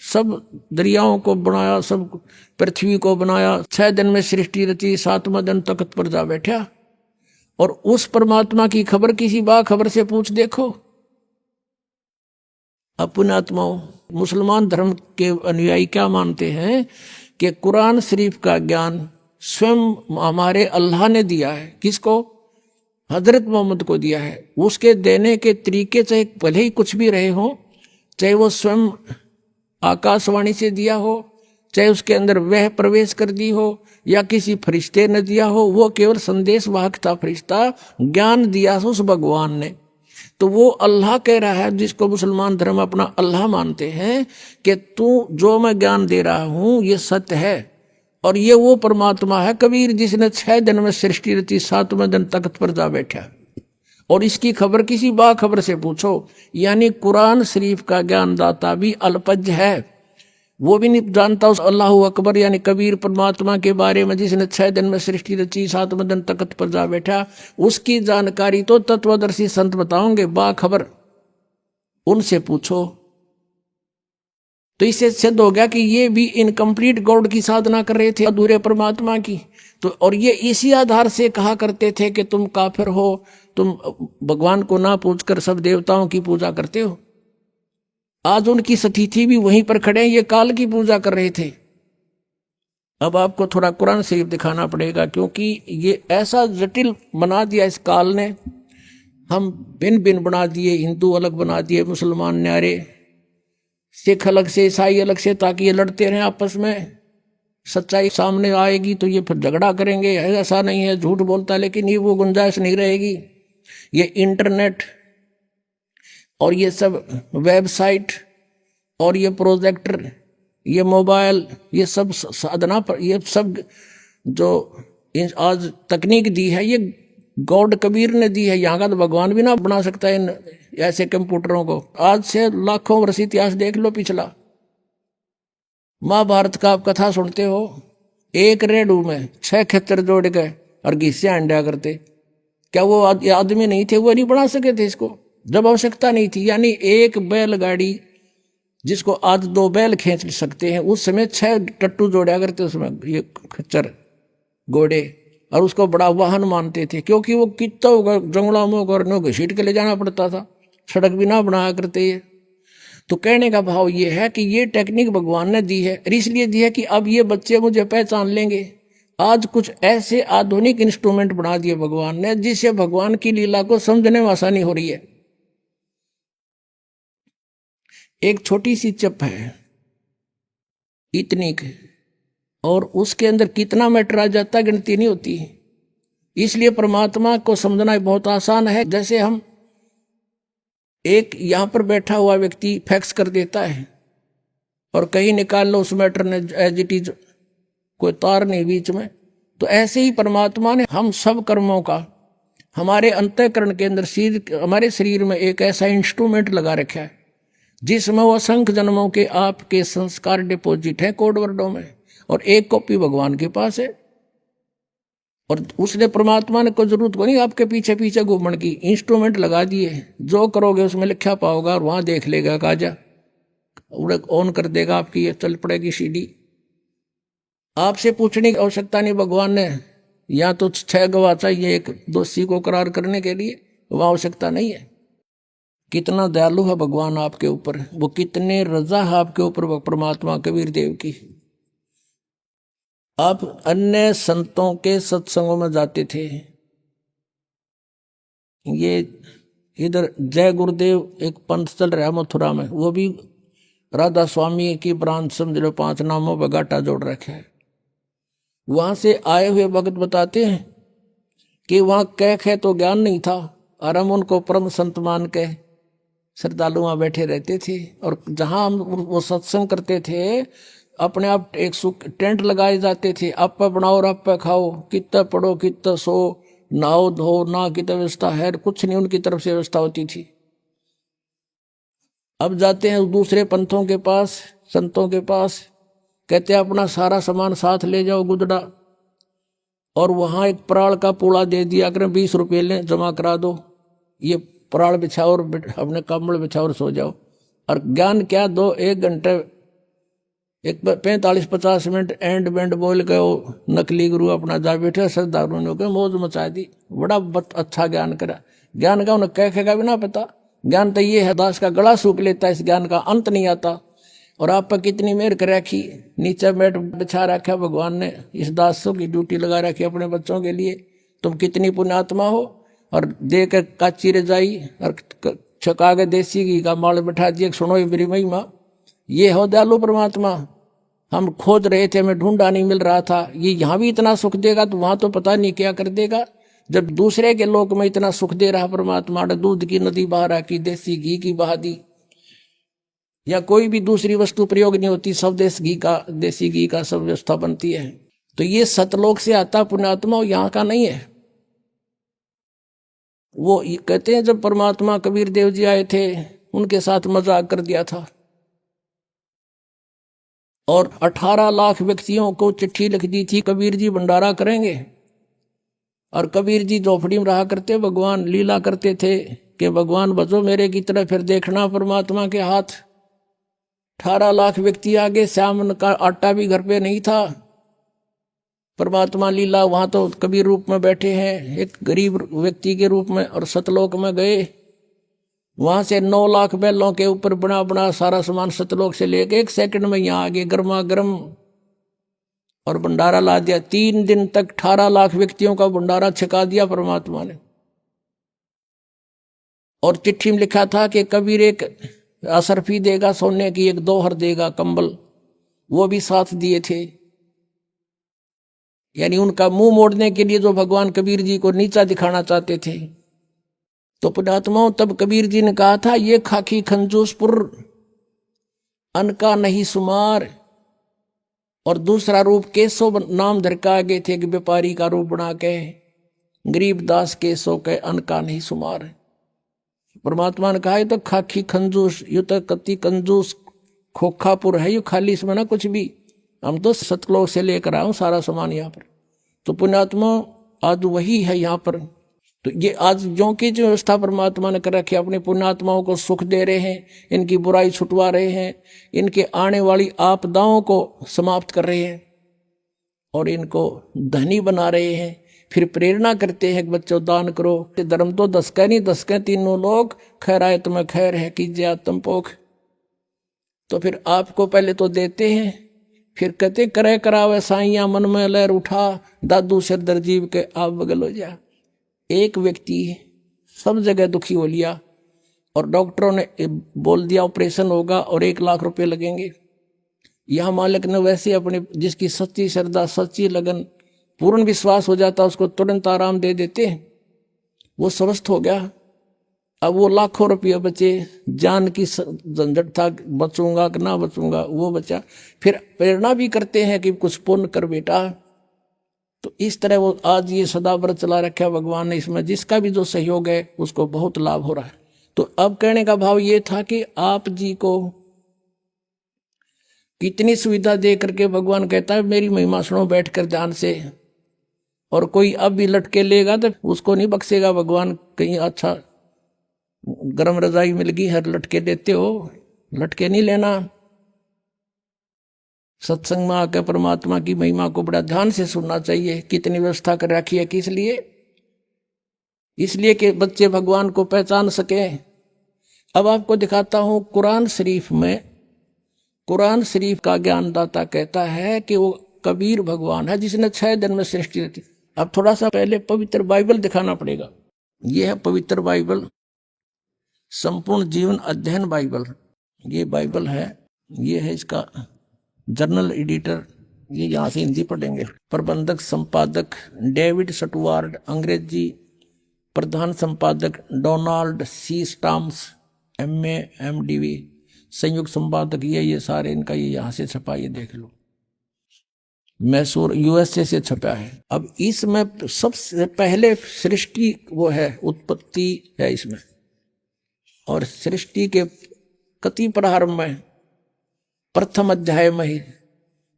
सब दरियाओं को बनाया, सब पृथ्वी को बनाया, 6 दिन में सृष्टि रची, 7वां दिन तख्त पर जा बैठा। और उस परमात्मा की खबर किसी बाखबर से पूछ देखो। अपने आत्माओं, मुसलमान धर्म के अनुयायी क्या मानते हैं कि कुरान शरीफ का ज्ञान स्वयं हमारे अल्लाह ने दिया है। किसको? हजरत मोहम्मद को दिया है। उसके देने के तरीके चाहे भले ही कुछ भी रहे हो, चाहे वो स्वयं आकाशवाणी से दिया हो, चाहे उसके अंदर वह प्रवेश कर दी हो या किसी फरिश्ते ने दिया हो, वो केवल संदेश वाहक था, फरिश्ता ज्ञान दिया उस भगवान ने। तो वो अल्लाह कह रहा है, जिसको मुसलमान धर्म अपना अल्लाह मानते हैं, कि तू जो मैं ज्ञान दे रहा हूं ये सत्य है। और ये वो परमात्मा है कबीर जिसने 6 दिन में सृष्टि रची, 7वें दिन तख्त पर जा बैठा। और इसकी खबर किसी बाखबर से पूछो। यानी कुरान शरीफ का ज्ञानदाता भी अल्पज्ञ है, वो भी नहीं जानता उस अल्लाह अकबर यानी कबीर परमात्मा के बारे में जिसने 6 दिन में सृष्टि रची, 7वें दिन तख्त पर जा बैठा। उसकी जानकारी तो तत्वदर्शी संत बताओगे, बाखबर, उनसे पूछो। तो इससे सिद्ध हो गया कि ये भी इनकम्प्लीट गॉड की साधना कर रहे थे, अधूरे परमात्मा की। तो और ये इसी आधार से कहा करते थे कि तुम काफिर हो, तुम भगवान को ना पूछकर सब देवताओं की पूजा करते हो। आज उनकी स्थिति भी वहीं पर खड़े हैं, ये काल की पूजा कर रहे थे। अब आपको थोड़ा कुरान शरीफ दिखाना पड़ेगा, क्योंकि ये ऐसा जटिल बना दिया इस काल ने। हम भिन्न भिन्न बना दिए, हिंदू अलग बना दिए, मुसलमान न्यारे, सिख अलग से, ईसाई अलग से, ताकि ये लड़ते रहें आपस में। सच्चाई सामने आएगी तो ये फिर झगड़ा करेंगे, ऐसा नहीं है, झूठ बोलता है, लेकिन ये वो गुंजाइश नहीं रहेगी। ये इंटरनेट और ये सब वेबसाइट और ये प्रोजेक्टर, ये मोबाइल, ये सब साधना पर, ये सब जो आज तकनीक दी है, ये गॉड कबीर ने दी है, यहाँ का तो भगवान भी ना बना सकता है इन ऐसे कंप्यूटरों को। आज से लाखों वर्ष इतिहास देख लो पिछला। महाभारत का आप कथा सुनते हो, एक रेडू में 6 खेतर जोड़ के और घिस्से अंडा करते। क्या वो आदमी नहीं थे, वो नहीं बना सके थे इसको जब आवश्यकता नहीं थी। यानी एक बैलगाड़ी जिसको आज 2 बैल खींच सकते हैं, उस समय 6 टट्टू जोड़ा करते उसमें, ये खच्चर घोड़े, और उसको बड़ा वाहन मानते थे, क्योंकि वो कितना होगा जंगलों में और घसीट के ले जाना पड़ता था, सड़क भी ना बनाया करते ये। तो कहने का भाव ये है कि ये टेक्निक भगवान ने दी है, इसलिए दी है कि अब ये बच्चे मुझे पहचान लेंगे। आज कुछ ऐसे आधुनिक इंस्ट्रूमेंट बना दिए भगवान ने, जिससे भगवान की लीला को समझने में आसानी हो रही है। एक छोटी सी चिप है इतनी की, और उसके अंदर कितना मैटर आ जाता है गिनती नहीं होती। इसलिए परमात्मा को समझना बहुत आसान है। जैसे हम एक यहां पर बैठा हुआ व्यक्ति फैक्स कर देता है और कहीं निकाल लो, उस मैटर ने एज इट इज, कोई तार नहीं बीच में। तो ऐसे ही परमात्मा ने हम सब कर्मों का हमारे अंतःकरण के अंदर हमारे शरीर में एक ऐसा इंस्ट्रूमेंट लगा रखा है जिसमें वो असंख्य जन्मों के आपके संस्कार डिपॉजिट हैं कोड वर्डों में, और एक कॉपी भगवान के पास है। और उसने परमात्मा ने कोई जरूरत को नहीं आपके पीछे पीछे घूमने की, इंस्ट्रूमेंट लगा दिए, जो करोगे उसमें लिखा पाओगा और वहां देख लेगा, काजा ऑन कर देगा आपकी, ये चल पड़ेगी सीडी। आपसे पूछने की आवश्यकता नहीं भगवान ने, या तो 6 गवाह चाहिए एक दोषी को करार करने के लिए, वह आवश्यकता नहीं है। कितना दयालु है भगवान आपके ऊपर, वो कितने रजा है आपके ऊपर वो परमात्मा कबीर देव की। आप अन्य संतों के सत्संगों में जाते थे, ये इधर जय गुरुदेव एक पंथ चल रहा है मथुरा में, वो भी राधा स्वामी की ब्रांच समझ लो, 5 नामों पर गाटा जोड़ रखे है। वहां से आए हुए भगत बताते हैं कि वहां कह तो ज्ञान नहीं था, और हम उनको परम संत मान के श्रद्धालु वहां बैठे रहते थे। और जहां हम वो सत्संग करते थे, अपने आप एक टेंट लगाए जाते थे, आप पे बनाओ और आप पे खाओ, कितना पढ़ो कितना सो, नहाओ धो ना की व्यवस्था है, कुछ नहीं उनकी तरफ से व्यवस्था होती थी। अब जाते हैं दूसरे पंथों के पास, संतों के पास, कहते हैं अपना सारा सामान साथ ले जाओ गुदड़ा, और वहां एक पराल का पूड़ा दे दिया करें, 20 रुपये लें जमा करा दो, ये पराल बिछाओ और अपने कम्बल बिछाओ और सो जाओ। और ज्ञान क्या दो, 1 घंटे एक 45-50 मिनट एंड बैंड बोल के वो नकली गुरु अपना जा बैठे, श्रद्धालुओं ने मौज मचा दी, बड़ा अच्छा ज्ञान करा। ज्ञान का उन्हें कहेगा भी ना पता, ज्ञान तो ये है दास का गला सूख लेता है, इस ज्ञान का अंत नहीं आता। और आप पर कितनी मेहर कर रखी, नीचे मैट बिछा रखा भगवान ने, इस दासों की ड्यूटी लगा रखी अपने बच्चों के लिए। तुम कितनी पुण्यात्मा हो, और दे कर काची रजाई और छका के देसी घी का माल बिठा दिए, सुनो ये मेरी महिमा। ये हो दयालु परमात्मा, हम खोज रहे थे, हमें ढूंढा नहीं मिल रहा था, ये यहाँ भी इतना सुख देगा तो वहां तो पता नहीं क्या कर देगा। जब दूसरे के लोक में इतना सुख दे रहा परमात्मा, दूध की नदी बहा रखी, देसी घी की बहा दी, या कोई भी दूसरी वस्तु प्रयोग नहीं होती, सब देसी घी का सब व्यवस्था बनती है। तो ये सतलोक से आता पुण्यात्मा, यहाँ का नहीं है। वो कहते हैं जब परमात्मा कबीर देव जी आए थे, उनके साथ मजाक कर दिया था, और 18 लाख व्यक्तियों को चिट्ठी लिख दी थी, कबीर जी भंडारा करेंगे। और कबीर जी झोपड़ी में रहा करते, भगवान लीला करते थे कि भगवान बचो मेरे की तरफ, फिर देखना परमात्मा के हाथ। 18 लाख व्यक्ति आगे, श्याम का आटा भी घर पे नहीं था। परमात्मा लीला, वहां तो कबीर रूप में बैठे हैं एक गरीब व्यक्ति के रूप में, और सतलोक में गए, वहां से 9 लाख बैलों के ऊपर बना बना सारा सामान सतलोक से लेके 1 सेकंड में यहाँ आगे गर्मा गर्म, और भंडारा ला दिया। 3 दिन तक 18 लाख व्यक्तियों का भंडारा छका दिया परमात्मा ने। और चिट्ठी में लिखा था कि कबीर एक असरफी देगा सोने की, एक दोहर देगा कंबल, वो भी साथ दिए थे। यानी उनका मुंह मोड़ने के लिए जो भगवान कबीर जी को नीचा दिखाना चाहते थे। तो पुण्यात्माओं, तब कबीर जी ने कहा था, ये खाकी खंजूसपुर अनका नहीं सुमार। और दूसरा रूप केशव नाम धरका आगे थे कि व्यापारी का रूप बना के गरीब दास के सो के अन्न का नहीं सुमार है। परमात्मा ने कहा, ये तो खाकी खंजूस, यू तो कति कंजूस खोखापुर है, यू खाली इसमें ना कुछ भी, हम तो सतलोक से लेकर आए सारा सामान यहाँ पर। तो पुण्यात्मा आज वही है यहाँ पर। तो ये आज जो की जो व्यवस्था परमात्मा ने कर रखी, अपने पुण्यात्माओं को सुख दे रहे हैं, इनकी बुराई छुटवा रहे हैं, इनके आने वाली आपदाओं को समाप्त कर रहे हैं और इनको धनी बना रहे हैं। फिर प्रेरणा करते हैं कि बच्चों दान करो, धर्म तो 10 का नहीं 10 के तीनों लोग, खैर आए तुम्हें खैर है, कीजिए आत्म पोख। तो फिर आपको पहले तो देते हैं, फिर कहते करे करावे साइया मन में लहर उठा, दादू सिर दर्जीव के आप बगल हो जा। एक व्यक्ति सब जगह दुखी हो लिया और डॉक्टरों ने बोल दिया ऑपरेशन होगा और 1 लाख रुपए लगेंगे। यह मालिक ने वैसे अपने जिसकी सच्ची श्रद्धा, सच्ची लगन, पूर्ण विश्वास हो जाता, उसको तुरंत आराम दे देते हैं। वो स्वस्थ हो गया। अब वो लाखों रुपये बचे, जान की झंझट था, बचूंगा कि ना बचूंगा, वो बचा। फिर प्रेरणा भी करते हैं कि कुछ पुण्य कर बेटा। तो इस तरह वो आज ये सदा व्रत चला रखा भगवान ने, इसमें जिसका भी जो सहयोग है उसको बहुत लाभ हो रहा है। तो अब कहने का भाव ये था कि आप जी को कितनी सुविधा दे करके भगवान कहता है मेरी महिमा सुनो बैठ कर ध्यान से। और कोई अब भी लटके लेगा तो उसको नहीं बख्शेगा भगवान। कहीं अच्छा गर्म रजाई मिल गई, हर लटके देते हो, लटके नहीं लेना। सत्संग में आकर परमात्मा की महिमा को बड़ा ध्यान से सुनना चाहिए। कितनी व्यवस्था कर रखी है, किस लिए? इसलिए कि बच्चे भगवान को पहचान सके। अब आपको दिखाता हूं कुरान शरीफ में, कुरान शरीफ का ज्ञानदाता कहता है कि वो कबीर भगवान है जिसने 6 दिन में सृष्टि रची। अब थोड़ा सा पहले पवित्र बाइबल दिखाना पड़ेगा। यह है पवित्र बाइबल, संपूर्ण जीवन अध्ययन बाइबल। ये बाइबल है, ये है इसका जर्नल एडिटर, ये यहाँ से हिंदी पढ़ेंगे। प्रबंधक संपादक डेविड स्टुअर्ट, अंग्रेजी प्रधान संपादक डोनाल्ड सी स्टाम्स, MA MDV, संयुक्त संपादक ये सारे इनका ये यहाँ से छपा, ये देख लो, मैसूर USA से छपा है। अब इसमें सबसे पहले सृष्टि वो है, उत्पत्ति है इसमें, और सृष्टि के कति प्रारंभ में प्रथम अध्याय में ही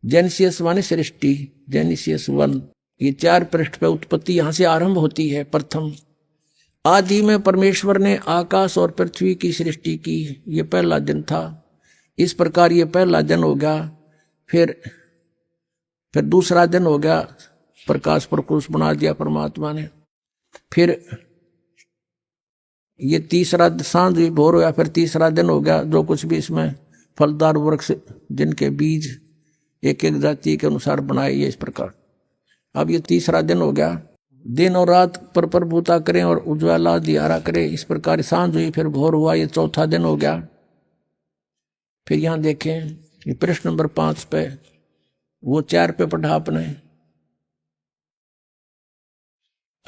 जेनेसिस 1 सृष्टि, जेनेसिस 1, ये 4 पृष्ठ पे उत्पत्ति यहाँ से आरंभ होती है। प्रथम आदि में परमेश्वर ने आकाश और पृथ्वी की सृष्टि की, ये पहला दिन था। इस प्रकार ये पहला दिन हो गया। फिर दूसरा दिन हो गया, प्रकाश प्रकुश बना दिया परमात्मा ने। फिर ये तीसरा सांझ भी भोर हो गया, फिर तीसरा दिन हो गया। जो कुछ भी इसमें फलदार वृक्ष जिनके बीज एक एक जाति के अनुसार बनाए, ये इस प्रकार। अब ये तीसरा दिन हो गया। दिन और रात पर प्रभुता करें और उज्ज्वला दियारा करें, इस प्रकार सांझ हुई, फिर भोर हुआ, ये चौथा दिन हो गया। फिर यहाँ देखें, ये प्रश्न नंबर 5 पे, वो 4 पे पढ़ा आपने।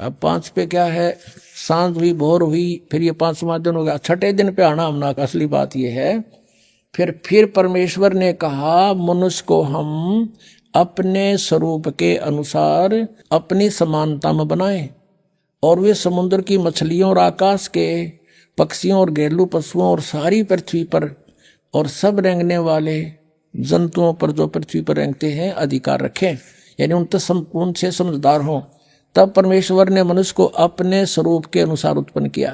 अब 5 पे क्या है, सांझ हुई, भोर हुई, फिर ये 5वां दिन हो गया। 6ठे दिन पे आना हमना का असली बात ये है। फिर परमेश्वर ने कहा मनुष्य को हम अपने स्वरूप के अनुसार अपनी समानता में बनाएं, और वे समुद्र की मछलियों और आकाश के पक्षियों और घरेलू पशुओं और सारी पृथ्वी पर और सब रेंगने वाले जंतुओं पर जो पृथ्वी पर रेंगते हैं अधिकार रखें, यानी उनसे समझदार हों। तब परमेश्वर ने मनुष्य को अपने स्वरूप के अनुसार उत्पन्न किया।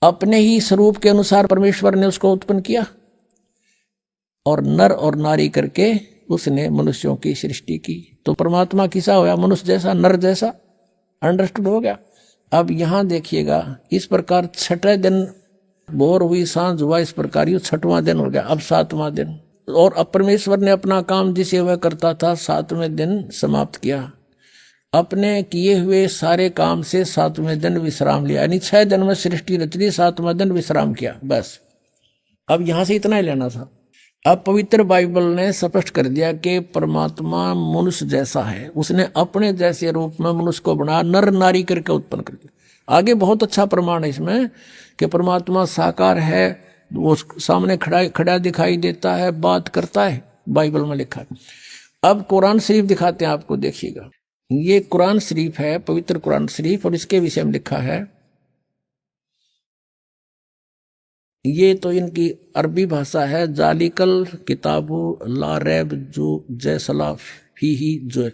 अपने ही स्वरूप के अनुसार परमेश्वर ने उसको उत्पन्न किया, और नर और नारी करके उसने मनुष्यों की सृष्टि की। तो परमात्मा किसा होया, मनुष्य जैसा, नर जैसा। अंडरस्टूड हो गया। अब यहां देखिएगा, इस प्रकार 6ठे दिन भोर हुई, सांझ हुआ, इस प्रकार ये 6वां दिन हो गया। अब 7वां दिन, और अब परमेश्वर ने अपना काम जिसे वह करता था 7वें दिन समाप्त किया। अपने किए हुए सारे काम से 7वें दिन विश्राम लिया, यानी 6 दिन में सृष्टि रच ली, 7वां दिन विश्राम किया, बस। अब यहां से इतना ही लेना था। अब पवित्र बाइबल ने स्पष्ट कर दिया कि परमात्मा मनुष्य जैसा है, उसने अपने जैसे रूप में मनुष्य को बना, नर नारी करके उत्पन्न कर दिया। आगे बहुत अच्छा प्रमाण है इसमें कि परमात्मा साकार है, वो सामने खड़ा दिखाई देता है, बात करता है, बाइबल में लिखा है। अब कुरान शरीफ दिखाते हैं आपको, देखिएगा। ये कुरान शरीफ है, पवित्र कुरान शरीफ, और इसके विषय में लिखा है। ये तो इनकी अरबी भाषा है। जालिकल किताबु ला रैब जो जैसला फीही जो,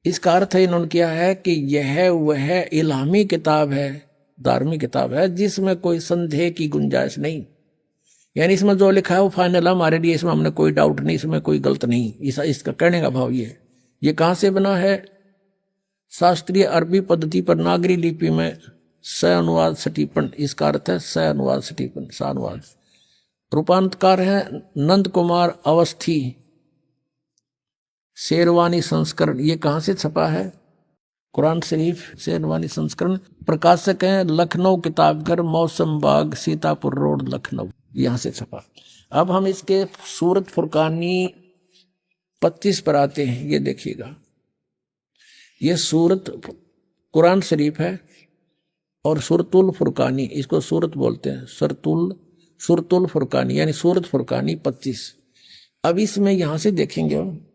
इसका अर्थ है इन्होंने किया है कि यह वह इल्हामी किताब है, धार्मिक किताब है जिसमें कोई संदेह की गुंजाइश नहीं। यानी इसमें जो लिखा है वो फाइनल है हमारे लिए, इसमें हमने कोई डाउट नहीं, इसमें कोई गलत नहीं। इसका कहने का भाव ये है। ये कहाँ से बना है? शास्त्रीय अरबी पद्धति पर नागरी लिपि में स अनुवाद सटीपन, इसका अर्थ है स अनुवाद सटीपन, स अनुवाद। रूपांतकार है नंद कुमार अवस्थी, शेरवानी संस्करण। ये कहाँ से छपा है? कुरान शरीफ शेरवानी संस्करण। प्रकाशक हैं लखनऊ किताबघर, मौसम बाग, सीतापुर रोड, लखनऊ, यहाँ से छपा। अब हम इसके सूरत फुरकानी 25 पर आते हैं। ये देखिएगा, ये सूरत कुरान शरीफ है और सुरतुल फुरकानी, इसको सूरत बोलते हैं, सुरतुल फुरकानी यानी सूरत फुरकानी 25। अब इसमें यहां से देखेंगे हम,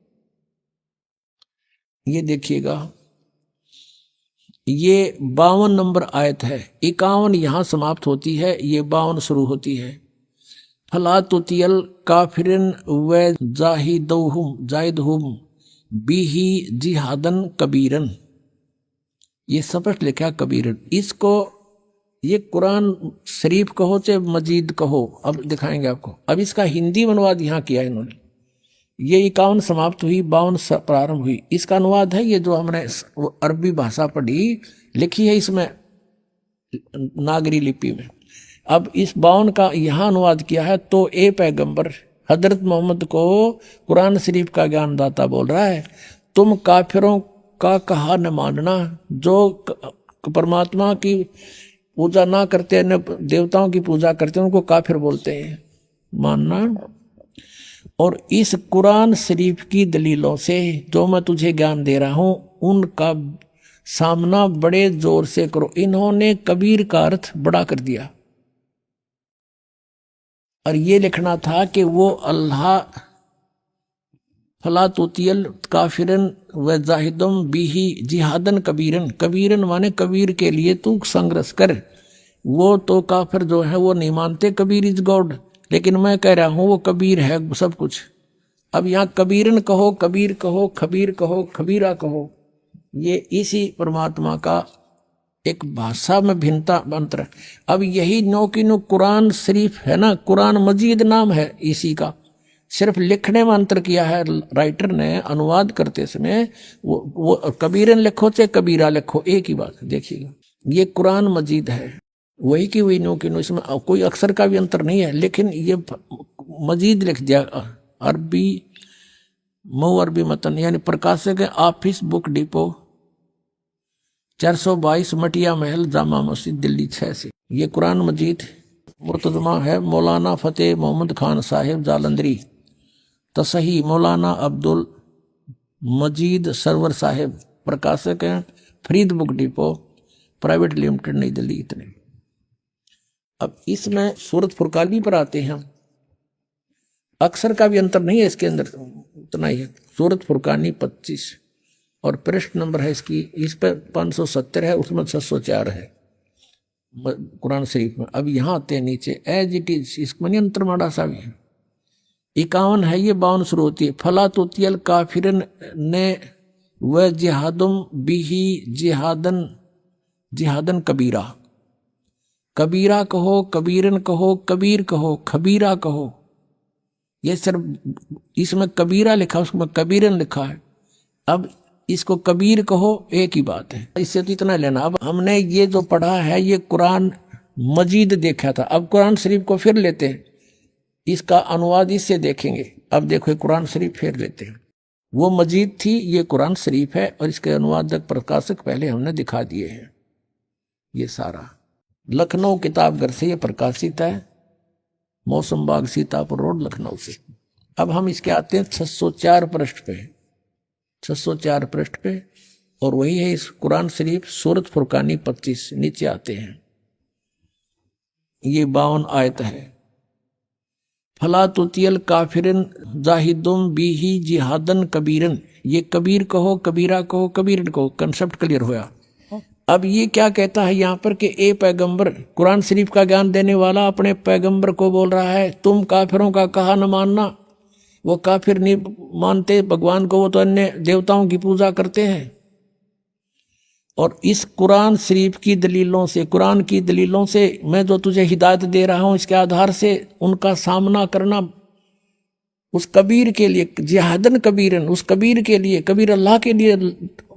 ये देखिएगा, ये 52 नंबर आयत है। 51 यहां समाप्त होती है, ये 52 शुरू होती है। फला तुतियल काफिरन व जाहिदहुम बिही जिहादन कबीरन, ये स्पष्ट लिखा कबीरन। इसको ये कुरान शरीफ कहो चाहे मजीद कहो, अब दिखाएंगे आपको। अब इसका हिंदी अनुवाद यहाँ किया इन्होंने। ये 51 समाप्त हुई, 52 प्रारंभ हुई। इसका अनुवाद है ये जो हमने अरबी भाषा पढ़ी, लिखी है इसमें नागरी लिपि में। अब इस 52 का यहाँ अनुवाद किया है। तो ए पैगंबर हजरत मोहम्मद को कुरान शरीफ का ज्ञानदाता बोल रहा है, तुम काफिरों का कहा न मानना, जो परमात्मा की पूजा ना करते, न देवताओं की पूजा करते, उनको काफिर बोलते हैं, मानना। और इस कुरान शरीफ की दलीलों से जो मैं तुझे ज्ञान दे रहा हूं उनका सामना बड़े जोर से करो। इन्होंने कबीर का अर्थ बड़ा कर दिया और ये लिखना था कि वो अल्लाह फला तुतियल काफिरन व जाहिदुम बिही जिहादन कबीरन, कबीरन माने कबीर के लिए तू संघर्ष कर। वो तो काफिर जो है वो नहीं मानते कबीर इज गॉड, लेकिन मैं कह रहा हूं वो कबीर है सब कुछ। अब यहाँ कबीरन कहो, कबीर कहो, खबीर कहो, खबीरा कहो, ये इसी परमात्मा का एक भाषा में भिन्नता अंतर है। अब यही नो की नो कुरान शरीफ है ना, कुरान मजीद नाम है इसी का, सिर्फ लिखने में अंतर किया है राइटर ने। अनुवाद करते समय वो कबीरन लिखो चाहे कबीरा लिखो, एक ही बात। देखिएगा ये कुरान मजीद है, वही की वही नो की नो, इसमें कोई अक्षर का भी अंतर नहीं है, लेकिन ये मजीद लिख दिया। अरबी मऊ अरबी मतन यानी प्रकाशक है ऑफिस बुक डिपो 422 मटिया महल जामा मस्जिद दिल्ली 6 से। ये कुरान मजीद मुर्तजमा है मौलाना फतेह मोहम्मद खान साहिब जालंधरी, तसही मौलाना अब्दुल मजीद सरवर साहिब, प्रकाशक हैं Farid book depot private limited नई दिल्ली। इतने। अब इसमें सूरत फुरकानी पर आते हैं। अक्षर का भी अंतर नहीं है इसके अंदर, उतना ही है। सूरत फुरकानी 25 और पृष्ठ नंबर है इसकी, इस पर 570 है, उसमें 604 है कुरान शरीफ में। अब यहाँ आते हैं नीचे, एज इट इज, इसमें नहीं अंतर माड़ा सा भी है। 51 है, ये 52 शुरू होती है। फला तुतियल काफिरन ने व जिहादुम बिही जिहादन कबीरा, कबीरा कहो, कबीरन कहो, कबीर कहो, खबीरा कहो। ये सिर्फ इसमें कबीरा लिखा, उसमें कबीरन लिखा है। अब इसको कबीर कहो, एक ही बात है। इससे तो इतना लेना। अब हमने ये जो पढ़ा है ये कुरान मजीद देखा था, अब कुरान शरीफ को फिर लेते हैं, इसका अनुवाद इससे देखेंगे। अब देखो कुरान शरीफ फिर लेते हैं, वो मजीद थी, ये कुरान शरीफ है और इसके अनुवादक प्रकाशक पहले हमने दिखा दिए हैं। ये सारा लखनऊ किताबघर से ये प्रकाशित है, मौसम बाग सीतापुर रोड लखनऊ से। अब हम इसके आते हैं 604 पृष्ठ पे, 604 पृष्ठ पे, और वही है इस कुरान शरीफ सूरत फुरकानी 25। नीचे आते हैं, ये 52 आयत है। फला तुतियल काफिरन जाहिदुम बिही जिहादन कबीरन, ये कबीर कहो, कबीरा कहो, कबीर कहो, कंसेप्ट क्लियर हुआ। अब ये क्या कहता है यहाँ पर कि ए पैगंबर, कुरान शरीफ का ज्ञान देने वाला अपने पैगंबर को बोल रहा है तुम काफिरों का कहा न मानना। वो काफिर नहीं मानते भगवान को, वो तो अन्य देवताओं की पूजा करते हैं। और इस कुरान शरीफ की दलीलों से, कुरान की दलीलों से मैं जो तुझे हिदायत दे रहा हूं, इसके आधार से उनका सामना करना उस कबीर के लिए, जिहादन कबीरन, उस कबीर के लिए, कबीर अल्लाह के लिए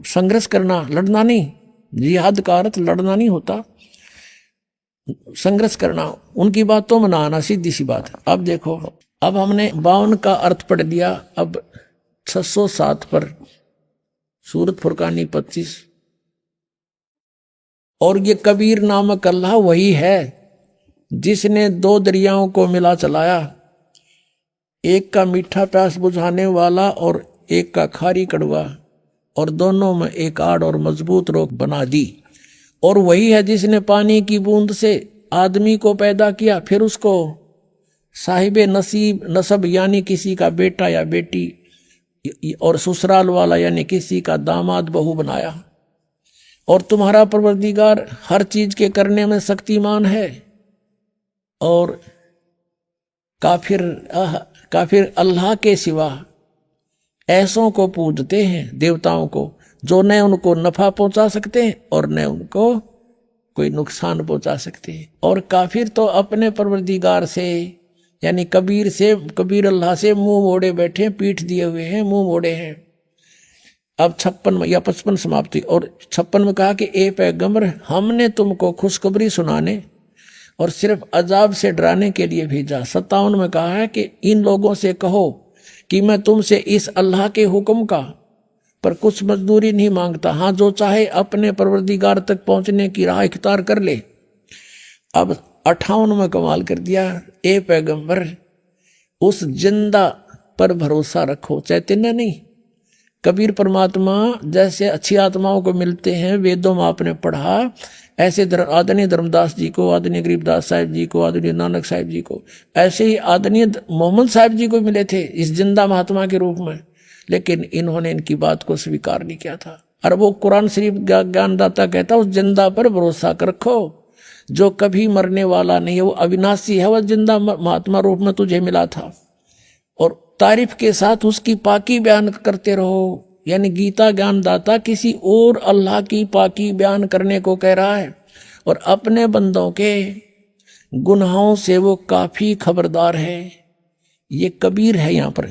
संघर्ष करना, लड़ना नहीं। जिहाद का अर्थ लड़ना नहीं होता, संघर्ष करना, उनकी बातों में ना आना, सीधी सी बात। अब देखो, अब हमने 52 का अर्थ पढ़ लिया। अब 607 पर सूरत फुरकानी 25। और ये कबीर नामक अल्लाह वही है जिसने 2 दरियाओं को मिला चलाया, एक का मीठा प्यास बुझाने वाला और एक का खारी कड़वा, और दोनों में एक आड़ और मजबूत रोक बना दी। और वही है जिसने पानी की बूंद से आदमी को पैदा किया, फिर उसको साहिबे नसीब नसब यानी किसी का बेटा या बेटी, और ससुराल वाला यानी किसी का दामाद बहू बनाया। और तुम्हारा परवरदिगार हर चीज के करने में शक्तिमान है। और काफिर अल्लाह के सिवा ऐसों को पूजते हैं, देवताओं को, जो न उनको नफा पहुंचा सकते हैं और न उनको कोई नुकसान पहुंचा सकते हैं। और काफिर तो अपने परवरदिगार से यानी कबीर से, कबीर अल्लाह से मुंह मोड़े बैठे, पीठ दिए हुए हैं, मुंह मोड़े हैं। अब 56 या 55 समाप्ति। और 56 में कहा कि ए पैगंबर, हमने तुमको खुशखबरी सुनाने और सिर्फ अजाब से डराने के लिए भेजा। 57 में कहा है कि इन लोगों से कहो कि मैं तुमसे इस अल्लाह के हुक्म का पर कुछ मजदूरी नहीं मांगता। हाँ, जो चाहे अपने परवरदिगार तक पहुंचने की राह इख्तियार कर ले। अब 58 में कमाल कर दिया, ए पैगंबर, उस जिंदा पर भरोसा रखो, चैतन्य नहीं। कबीर परमात्मा जैसे अच्छी आत्माओं को मिलते हैं, वेदों में आपने पढ़ा, ऐसे आदरणीय धर्मदास जी को, आदरणीय गरीबदास साहिब जी को, आदरणीय नानक साहिब जी को, ऐसे ही आदरणीय मोहम्मद साहिब जी को मिले थे इस जिंदा महात्मा के रूप में। लेकिन इन्होंने इनकी बात को स्वीकार नहीं किया था। और वो कुरान शरीफ ज्ञानदाता कहता उस जिंदा पर भरोसा रखो जो कभी मरने वाला नहीं है, वो अविनाशी है, वह जिंदा महात्मा रूप में तुझे मिला था। और तारीफ के साथ उसकी पाकी बयान करते रहो। यानी गीता ज्ञानदाता किसी और अल्लाह की पाकी बयान करने को कह रहा है, और अपने बंदों के गुनाहों से वो काफी खबरदार है। ये कबीर है। यहाँ पर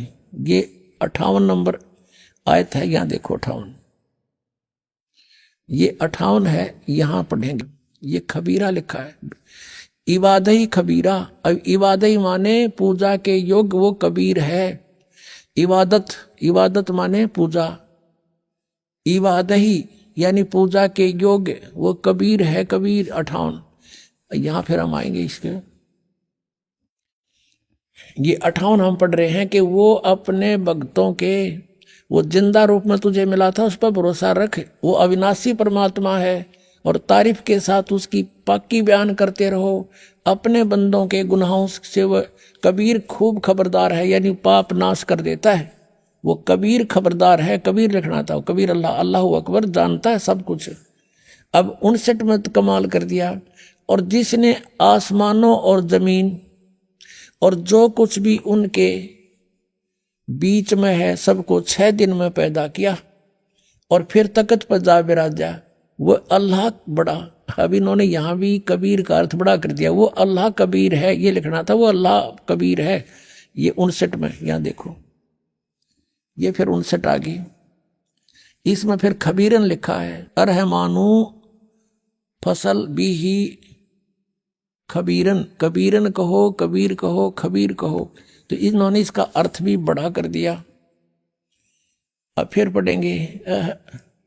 ये 58 नंबर आयत है, यहाँ देखो 58, ये 58 है, यहाँ पढ़ेंगे। ये खबीरा लिखा है, इबादही खबीरा। अब इबादही माने पूजा के योग्य, वो कबीर है। इबादत माने पूजा, इबादही यानी पूजा के योग्य, वो कबीर है। कबीर 58। यहां फिर हम आएंगे इसके। ये 58 हम पढ़ रहे हैं कि वो अपने भक्तों के, वो जिंदा रूप में तुझे मिला था, उस पर भरोसा रख। वो अविनाशी परमात्मा है, और तारीफ के साथ उसकी पाकी बयान करते रहो। अपने बंदों के गुनाहों से वह कबीर खूब खबरदार है, यानी पाप नाश कर देता है। वो कबीर खबरदार है। कबीर लिखना था, कबीर अल्लाह अकबर, जानता है सब कुछ। अब 59 में तो कमाल कर दिया, और जिसने आसमानों और जमीन और जो कुछ भी उनके बीच में है सबको 6 दिन में पैदा किया, और फिर तख्त पर जा बिराजा। वो अल्लाह बड़ा। अब इन्होंने यहाँ भी कबीर का अर्थ बड़ा कर दिया। वो अल्लाह कबीर है, ये लिखना था, वो अल्लाह कबीर है। ये 59 में, यहाँ देखो, ये फिर 59 आ गई। इसमें फिर खबीरन लिखा है, अरहमानू फसल भी ही खबीरन, कबीरन कहो, कबीर कहो, खबीर कहो। तो इन्होंने इसका अर्थ भी बड़ा कर दिया। अब फिर पढ़ेंगे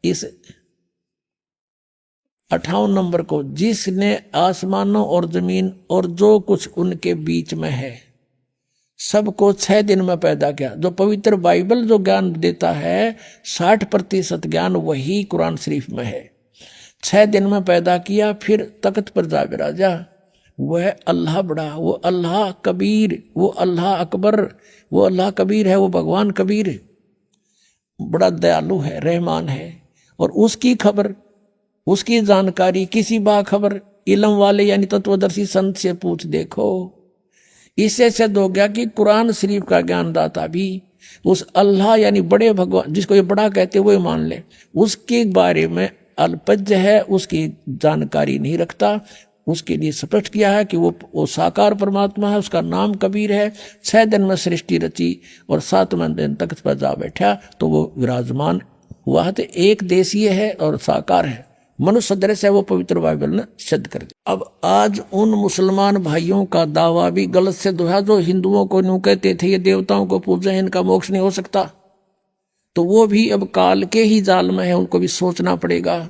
इस 58 नंबर को, जिसने आसमानों और जमीन और जो कुछ उनके बीच में है सबको 6 दिन में पैदा किया। जो पवित्र बाइबल जो ज्ञान देता है 60% ज्ञान वही कुरान शरीफ में है। 6 दिन में पैदा किया, फिर तख्त पर जा बिराजा। वह अल्लाह बड़ा, वो अल्लाह कबीर, वो अल्लाह अकबर, वो अल्लाह कबीर है, वो भगवान कबीर है। बड़ा दयालु है, रहमान है, और उसकी खबर, उसकी जानकारी किसी बाखबर इल्म वाले यानी तत्वदर्शी संत से पूछ देखो। इससे सिद्ध हो गया कि कुरान शरीफ का ज्ञानदाता भी उस अल्लाह यानी बड़े भगवान, जिसको ये बड़ा कहते हुए मान ले, उसके बारे में अल्पज्ञ है, उसकी जानकारी नहीं रखता। उसके लिए स्पष्ट किया है कि वो साकार परमात्मा है, उसका नाम कबीर है। 6 दिन में सृष्टि रची और 7वें दिन तख्त पर जा बैठा तो वो विराजमान हुआ है। तो एक देशीय है और साकार है, मनुष्य सदृश है, वो पवित्र बाइबल ने सिद्ध कर दिया। अब आज उन मुसलमान भाइयों का दावा भी गलत सिद्ध हुआ जो हिंदुओं को यूं कहते थे ये देवताओं को पूजे, इनका मोक्ष नहीं हो सकता। तो वो भी अब काल के ही जाल में है, उनको भी सोचना पड़ेगा।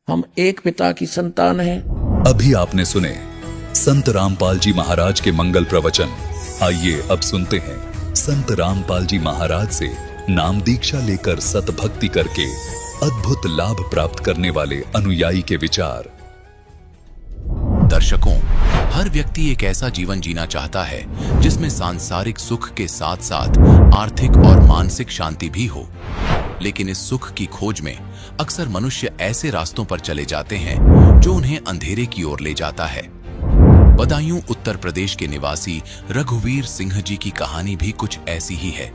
हम एक पिता की संतान हैं। अभी आपने सुने संत रामपाल जी महाराज के मंगल प्रवचन। आइए अब सुनते हैं संत रामपाल जी महाराज से नाम दीक्षा लेकर सतभक्ति करके अद्भुत लाभ प्राप्त करने वाले अनुयायी के विचार। दर्शकों, हर व्यक्ति एक ऐसा जीवन जीना चाहता है जिसमें सांसारिक सुख के साथ साथ आर्थिक और मानसिक शांति भी हो। लेकिन इस सुख की खोज में अक्सर मनुष्य ऐसे रास्तों पर चले जाते हैं जो उन्हें अंधेरे की ओर ले जाता है। बदायूं उत्तर प्रदेश के निवासी रघुवीर सिंह जी की कहानी भी कुछ ऐसी ही है।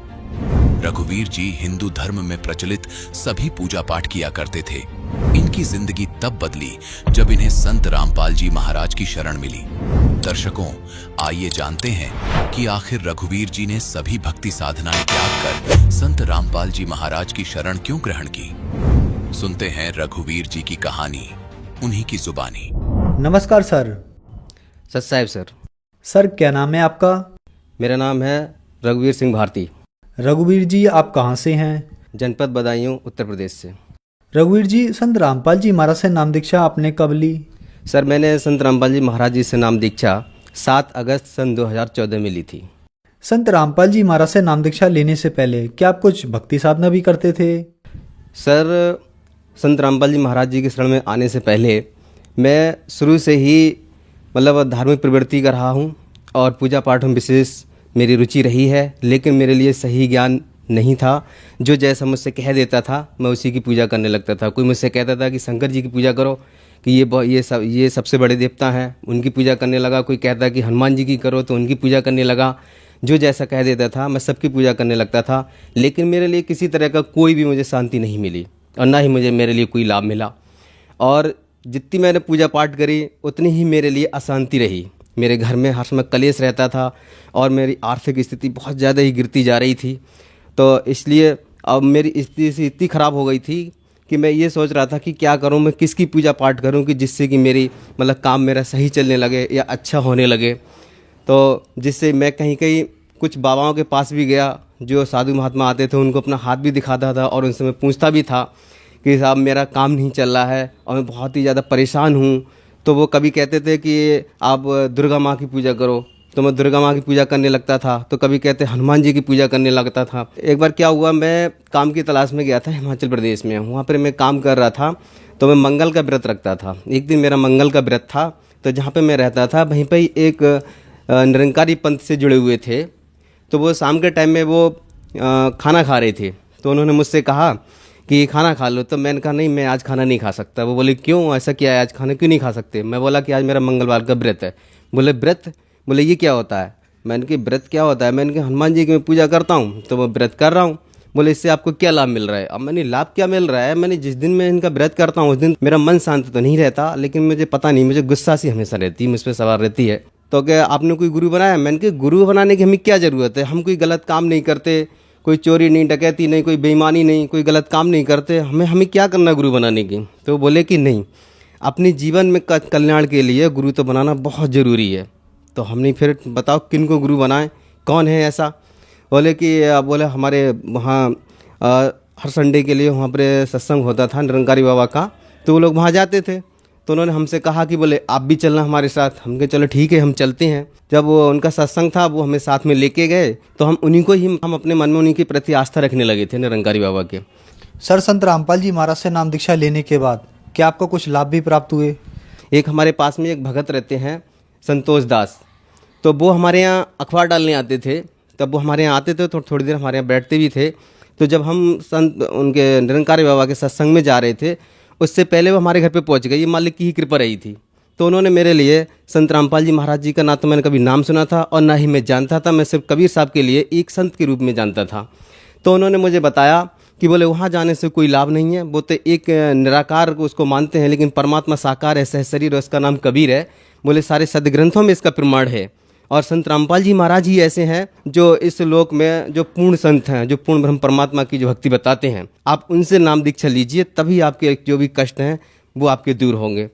रघुवीर जी हिंदू धर्म में प्रचलित सभी पूजा पाठ किया करते थे। इनकी जिंदगी तब बदली जब इन्हें संत रामपाल जी महाराज की शरण मिली। दर्शकों, आइए जानते हैं कि आखिर रघुवीर जी ने सभी भक्ति साधनाएं त्याग कर संत रामपाल जी महाराज की शरण क्यों ग्रहण की। सुनते हैं रघुवीर जी की कहानी उन्हीं की जुबानी। नमस्कार सर। सत साहिब सर। सर क्या नाम है आपका? मेरा नाम है रघुवीर सिंह भारती। रघुवीर जी आप कहाँ से हैं? जनपद बदायूं उत्तर प्रदेश से। रघुवीर जी, संत रामपाल जी महाराज से नाम दीक्षा आपने कब ली? सर मैंने संत रामपाल जी महाराज जी से नाम दीक्षा 7 अगस्त सन 2014 में ली थी। संत रामपाल जी महाराज से नाम दीक्षा लेने से पहले क्या आप कुछ भक्ति साधना भी करते थे? सर संत रामपाल जी महाराज जी के शरण में आने से पहले मैं शुरू से ही मतलब धार्मिक प्रवृत्ति कर रहा हूँ और पूजा पाठ में विशेष मेरी रुचि रही है, लेकिन मेरे लिए सही ज्ञान नहीं था। जो जैसा मुझसे कह देता था मैं उसी की पूजा करने लगता था। कोई मुझसे कहता था कि शंकर जी की पूजा करो कि ये सबसे बड़े देवता हैं, उनकी पूजा करने लगा। कोई कहता कि हनुमान जी की करो तो उनकी पूजा करने लगा। जो जैसा कह देता था मैं सबकी पूजा करने लगता था, लेकिन मेरे लिए किसी तरह का कोई भी मुझे शांति नहीं मिली और ना ही मेरे लिए कोई लाभ मिला। और जितनी मैंने पूजा पाठ करी उतनी ही मेरे लिए अशांति रही। मेरे घर में हर समय कलेश रहता था और मेरी आर्थिक स्थिति बहुत ज़्यादा ही गिरती जा रही थी। तो इसलिए अब मेरी स्थिति इतनी ख़राब हो गई थी कि मैं ये सोच रहा था कि क्या करूं, मैं किसकी पूजा पाठ करूं कि जिससे कि मेरी मतलब काम मेरा सही चलने लगे या अच्छा होने लगे। तो जिससे मैं कहीं कहीं कुछ बाबाओं के पास भी गया, जो साधु महात्मा आते थे उनको अपना हाथ भी दिखाता था और उनसे मैं पूछता भी था कि साहब मेरा काम नहीं चल रहा है और मैं बहुत ही ज़्यादा परेशान हूँ। तो वो कभी कहते थे कि आप दुर्गा माँ की पूजा करो, तो मैं दुर्गा माँ की पूजा करने लगता था। तो कभी कहते हनुमान जी की पूजा करने लगता था। एक बार क्या हुआ, मैं काम की तलाश में गया था हिमाचल प्रदेश में। वहाँ पर मैं काम कर रहा था तो मैं मंगल का व्रत रखता था। एक दिन मेरा मंगल का व्रत था, तो जहाँ पे मैं रहता था वहीं पे ही एक निरंकारी पंथ से जुड़े हुए थे। तो वो शाम के टाइम में वो खाना खा रहे थे, तो उन्होंने मुझसे कहा कि खाना खा लो। तो मैंने कहा नहीं, मैं आज खाना नहीं खा सकता। वो बोले क्यों, ऐसा क्या है, आज खाना क्यों नहीं खा सकते? मैं बोला कि आज मेरा मंगलवार का व्रत है। बोले व्रत? बोले ये क्या होता है? मैंने कहा व्रत क्या होता है? मैंने कहा हनुमान जी की मैं पूजा करता हूँ तो मैं व्रत कर रहा हूँ। बोले इससे आपको क्या लाभ मिल रहा है? अब मैंने लाभ क्या मिल रहा है, मैंने जिस दिन मैं इनका व्रत करता हूँ उस दिन मेरा मन शांत तो नहीं रहता, लेकिन मुझे पता नहीं, मुझे गुस्सा सी हमेशा रहती है, मुझ पर सवार रहती है। तो क्या आपने कोई गुरु बनाया? मैंने कहा गुरु बनाने की हमें क्या ज़रूरत है, हम कोई गलत काम नहीं करते, कोई चोरी नहीं, डकैती नहीं, कोई बेईमानी नहीं, कोई गलत काम नहीं करते, हमें क्या करना गुरु बनाने की? तो बोले कि नहीं, अपने जीवन में कल्याण के लिए गुरु तो बनाना बहुत ज़रूरी है। तो हमने फिर बताओ किन को गुरु बनाएं, कौन है ऐसा? बोले हमारे वहाँ हर संडे के लिए वहाँ पर सत्संग होता था निरंकारी बाबा का, तो वो लोग वहाँ जाते थे। तो उन्होंने हमसे कहा कि बोले आप भी चलना हमारे साथ। हम कहे चलो ठीक है, हम चलते हैं। जब वो उनका सत्संग था वो हमें साथ में लेके गए, तो हम उन्हीं को ही हम अपने मन में उन्हीं के प्रति आस्था रखने लगे थे, निरंकारी बाबा के। सर, संत रामपाल जी महाराज से नाम दीक्षा लेने के बाद क्या आपको कुछ लाभ भी प्राप्त हुए? एक हमारे पास में एक भगत रहते हैं संतोष दास, तो वो हमारे यहाँ अखबार डालने आते थे। तब वो हमारे यहाँ आते थे तो थोड़ी देर हमारे यहाँ बैठते भी थे। तो जब हम संत उनके निरंकारी बाबा के सत्संग में जा रहे थे, उससे पहले वो हमारे घर पे पहुंच गए। ये मालिक की ही कृपा रही थी। तो उन्होंने मेरे लिए संत रामपाल जी महाराज जी का ना तो मैंने कभी नाम सुना था और ना ही मैं जानता था। मैं सिर्फ कबीर साहब के लिए एक संत के रूप में जानता था। तो उन्होंने मुझे बताया कि बोले वहाँ जाने से कोई लाभ नहीं है, वो तो एक निराकार को उसको मानते हैं, लेकिन परमात्मा साकार है, सहशरीर है, उसका नाम कबीर है। बोले सारे सदग्रंथों में इसका प्रमाण है। और संत रामपाल जी महाराज ही ऐसे हैं जो इस लोक में जो पूर्ण संत हैं, जो पूर्ण ब्रह्म परमात्मा की जो भक्ति बताते हैं। आप उनसे नाम दीक्षा लीजिए, तभी आपके जो भी कष्ट हैं वो आपके दूर होंगे।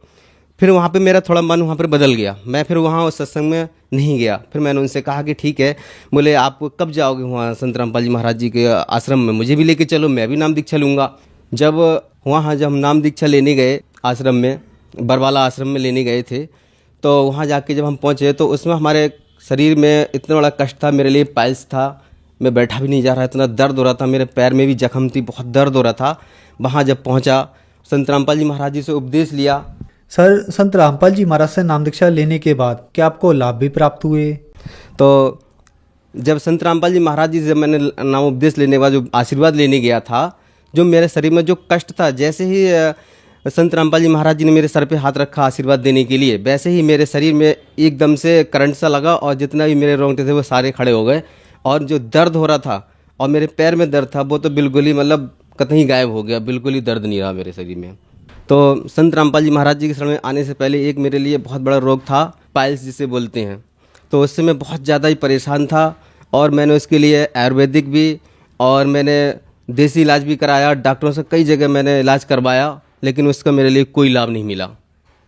फिर वहाँ पे मेरा थोड़ा मन वहाँ पर बदल गया। मैं फिर वहाँ उस सत्संग में नहीं गया। फिर मैंने उनसे कहा कि ठीक है, बोले आप कब जाओगे वहाँ संत रामपाल जी महाराज जी के आश्रम में, मुझे भी लेके चलो, मैं भी नाम दीक्षा लूँगा। जब हम नाम दीक्षा लेने गए आश्रम में, बरवाला आश्रम में लेने गए थे, तो वहाँ जाके जब हम पहुँचे तो उसमें हमारे शरीर में इतना बड़ा कष्ट था। मेरे लिए पाइल्स था, मैं बैठा भी नहीं जा रहा, इतना दर्द हो रहा था, मेरे पैर में भी जख्म थी, बहुत दर्द हो रहा था। वहाँ जब पहुँचा, संत रामपाल जी महाराज जी से उपदेश लिया। सर, संत रामपाल जी महाराज से नाम दीक्षा लेने के बाद क्या आपको लाभ भी प्राप्त हुए? तो जब संत रामपाल जी महाराज जी से मैंने नाम उपदेश लेने के बाद जो आशीर्वाद लेने गया था, जो मेरे शरीर में जो कष्ट था, जैसे ही संत रामपाल जी महाराज जी ने मेरे सर पे हाथ रखा आशीर्वाद देने के लिए, वैसे ही मेरे शरीर में एकदम से करंट सा लगा और जितना भी मेरे रोंगटे थे वो सारे खड़े हो गए। और जो दर्द हो रहा था और मेरे पैर में दर्द था वो तो बिल्कुल ही मतलब कतई गायब हो गया, बिल्कुल ही दर्द नहीं रहा मेरे शरीर में। तो संत रामपाल जी महाराज जी के शरण में आने से पहले एक मेरे लिए बहुत बड़ा रोग था, पाइल्स जिसे बोलते हैं। तो उससे मैं बहुत ज़्यादा ही परेशान था और मैंने उसके लिए आयुर्वेदिक भी और मैंने देसी इलाज भी कराया, डॉक्टरों से कई जगह मैंने इलाज करवाया, लेकिन उसका मेरे लिए कोई लाभ नहीं मिला।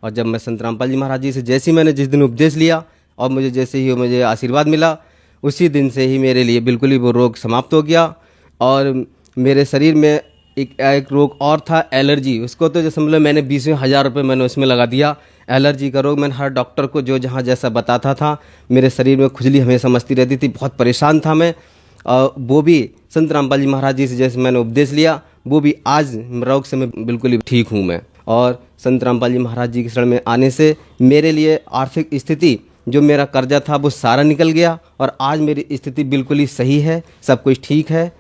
और जब मैं संत रामपाल जी महाराज जी से जैसे ही मैंने जिस दिन उपदेश लिया और मुझे आशीर्वाद मिला, उसी दिन से ही मेरे लिए बिल्कुल ही वो रोग समाप्त हो गया। और मेरे शरीर में एक रोग और था, एलर्जी। उसको तो जैसे मतलब मैंने 20,000 रुपये मैंने उसमें लगा दिया। एलर्जी का रोग मैंने हर डॉक्टर को जो जहाँ जैसा बताता था, मेरे शरीर में खुजली हमेशा मचती रहती थी, बहुत परेशान था मैं। वो भी संत रामपाल जी महाराज जी से जैसे मैंने उपदेश लिया, वो भी आज रोग से मैं बिल्कुल ही ठीक हूँ मैं। और संत रामपाल जी महाराज जी के शरण में आने से मेरे लिए आर्थिक स्थिति, जो मेरा कर्जा था वो सारा निकल गया और आज मेरी स्थिति बिल्कुल ही सही है, सब कुछ ठीक है।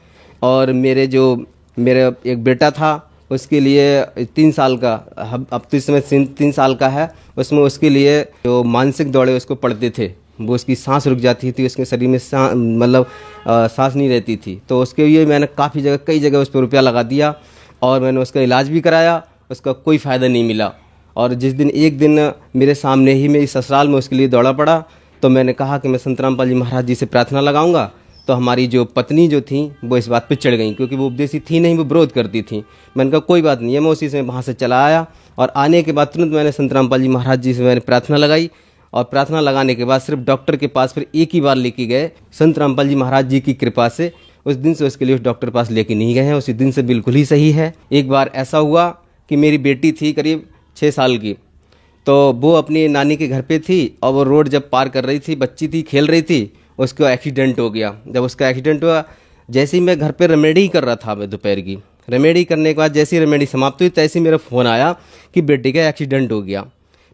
और मेरा एक बेटा था, उसके लिए 3 साल का, अब तो इस समय 3 साल का है, उसमें उसके लिए जो मानसिक दौड़े उसको पड़ते थे, वो उसकी सांस रुक जाती थी, उसके शरीर में सांस नहीं रहती थी। तो उसके लिए मैंने कई जगह उस पर रुपया लगा दिया और मैंने उसका इलाज भी कराया, उसका कोई फ़ायदा नहीं मिला। और जिस दिन एक दिन मेरे सामने ही मेरी ससुराल में उसके लिए दौड़ा पड़ा, तो मैंने कहा कि मैं संत रामपाल जी महाराज जी से प्रार्थना लगाऊंगा। तो हमारी जो पत्नी जो थी वो इस बात पे चढ़ गई, क्योंकि वो उपदेशी थी नहीं, वो विरोध करती थी। मैंने कहा कोई बात नहीं है, मैं उसी से वहाँ से चला आया और आने के बाद तुरंत मैंने संत रामपाल जी महाराज जी से मैंने प्रार्थना लगाई। और प्रार्थना लगाने के बाद सिर्फ डॉक्टर के पास फिर एक ही बार लेके गए, संत रामपाल जी महाराज जी की कृपा से। उस दिन से उसके लिए उस डॉक्टर के पास लेके नहीं गए हैं, उसी दिन से बिल्कुल ही सही है। एक बार ऐसा हुआ कि मेरी बेटी थी करीब 6 साल की, तो वो अपनी नानी के घर पे थी और वो रोड जब पार कर रही थी, बच्ची थी, खेल रही थी, उसको एक्सीडेंट हो गया। जब उसका एक्सीडेंट हुआ, जैसे ही मैं घर पे रेमेडी कर रहा था, मैं दोपहर की रेमेडी करने के बाद जैसे ही रेमेडी समाप्त हुई, तैसे ही मेरा फ़ोन आया कि बेटे का एक्सीडेंट हो गया।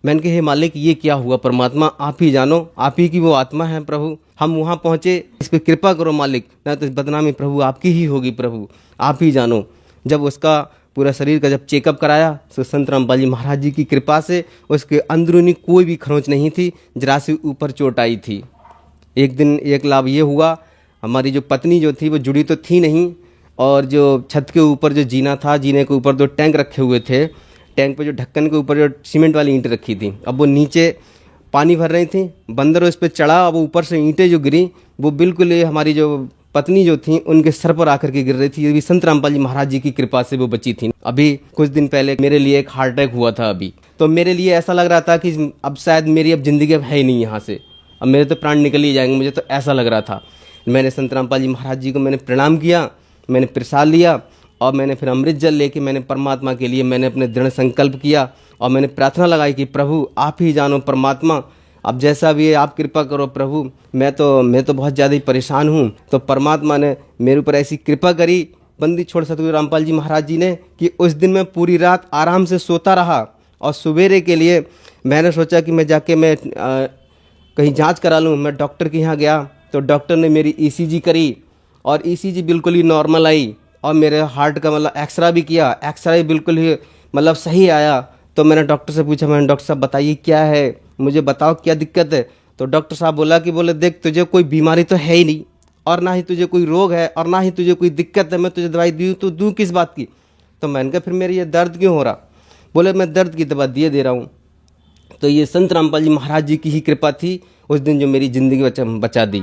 मैंने कहा हे मालिक, ये क्या हुआ? परमात्मा आप ही जानो, आप ही की वो आत्मा है प्रभु। हम वहाँ पहुँचे, इस पर कृपा करो मालिक, ना तो बदनामी प्रभु आपकी ही होगी प्रभु, आप ही जानो। जब उसका पूरा शरीर का जब चेकअप कराया, तो संत रामपाल जी महाराज जी की कृपा से उसके अंदरूनी कोई भी खरोंच नहीं थी, जरा सी ऊपर चोट आई थी। एक दिन एक लाभ ये हुआ, हमारी जो पत्नी जो थी वो जुड़ी तो थी नहीं, और जो छत के ऊपर जो जीना था, जीने के ऊपर 2 टैंक रखे हुए थे, टैंक पे जो ढक्कन के ऊपर जो सीमेंट वाली ईंटें रखी थी, अब वो नीचे पानी भर रही थी, बंदर उस पर चढ़ा, अब ऊपर से ईंटें जो गिरी वो बिल्कुल हमारी जो पत्नी जो थी उनके सर पर आकर के गिर रही थी। ये भी संत रामपाल जी महाराज जी की कृपा से वो बची थी। अभी कुछ दिन पहले मेरे लिए एक हार्ट अटैक हुआ था अभी, तो मेरे लिए ऐसा लग रहा था कि अब शायद मेरी अब ज़िंदगी अब है ही नहीं यहाँ से, अब मेरे तो प्राण निकल ही जाएंगे, मुझे तो ऐसा लग रहा था। मैंने संत रामपाल जी महाराज जी को मैंने प्रणाम किया, मैंने प्रसाद लिया और मैंने फिर अमृत जल लेके मैंने परमात्मा के लिए मैंने अपने दृढ़ संकल्प किया और मैंने प्रार्थना लगाई कि प्रभु आप ही जानो परमात्मा, अब जैसा भी है आप कृपा करो प्रभु, मैं तो बहुत ज़्यादा ही परेशान हूँ। तो परमात्मा ने मेरे ऊपर ऐसी कृपा करी, बंदी छोड़ सतगुरु रामपाल जी महाराज जी ने, कि उस दिन मैं पूरी रात आराम से सोता रहा और सवेरे के लिए मैंने सोचा कि मैं जाके मैं कहीं जांच करा लूँ। मैं डॉक्टर के यहाँ गया तो डॉक्टर ने मेरी ईसीजी करी और ईसीजी बिल्कुल ही नॉर्मल आई और मेरे हार्ट का मतलब एक्सरा भी किया, एक्सरा भी बिल्कुल ही मतलब सही आया। तो मैंने डॉक्टर से पूछा, मैंने डॉक्टर साहब बताइए क्या है, मुझे बताओ क्या दिक्कत है। तो डॉक्टर साहब बोले देख तुझे कोई बीमारी तो है ही नहीं, और ना ही तुझे कोई रोग है, और ना ही तुझे कोई दिक्कत है, मैं तुझे दवाई दी तो दूँ किस बात की। तो मैंने कहा फिर मेरी ये दर्द क्यों हो रहा। बोले मैं दर्द की दवा दिए दे रहा हूँ। तो ये संत रामपाल जी महाराज जी की ही कृपा थी उस दिन जो मेरी ज़िंदगी बचा दी।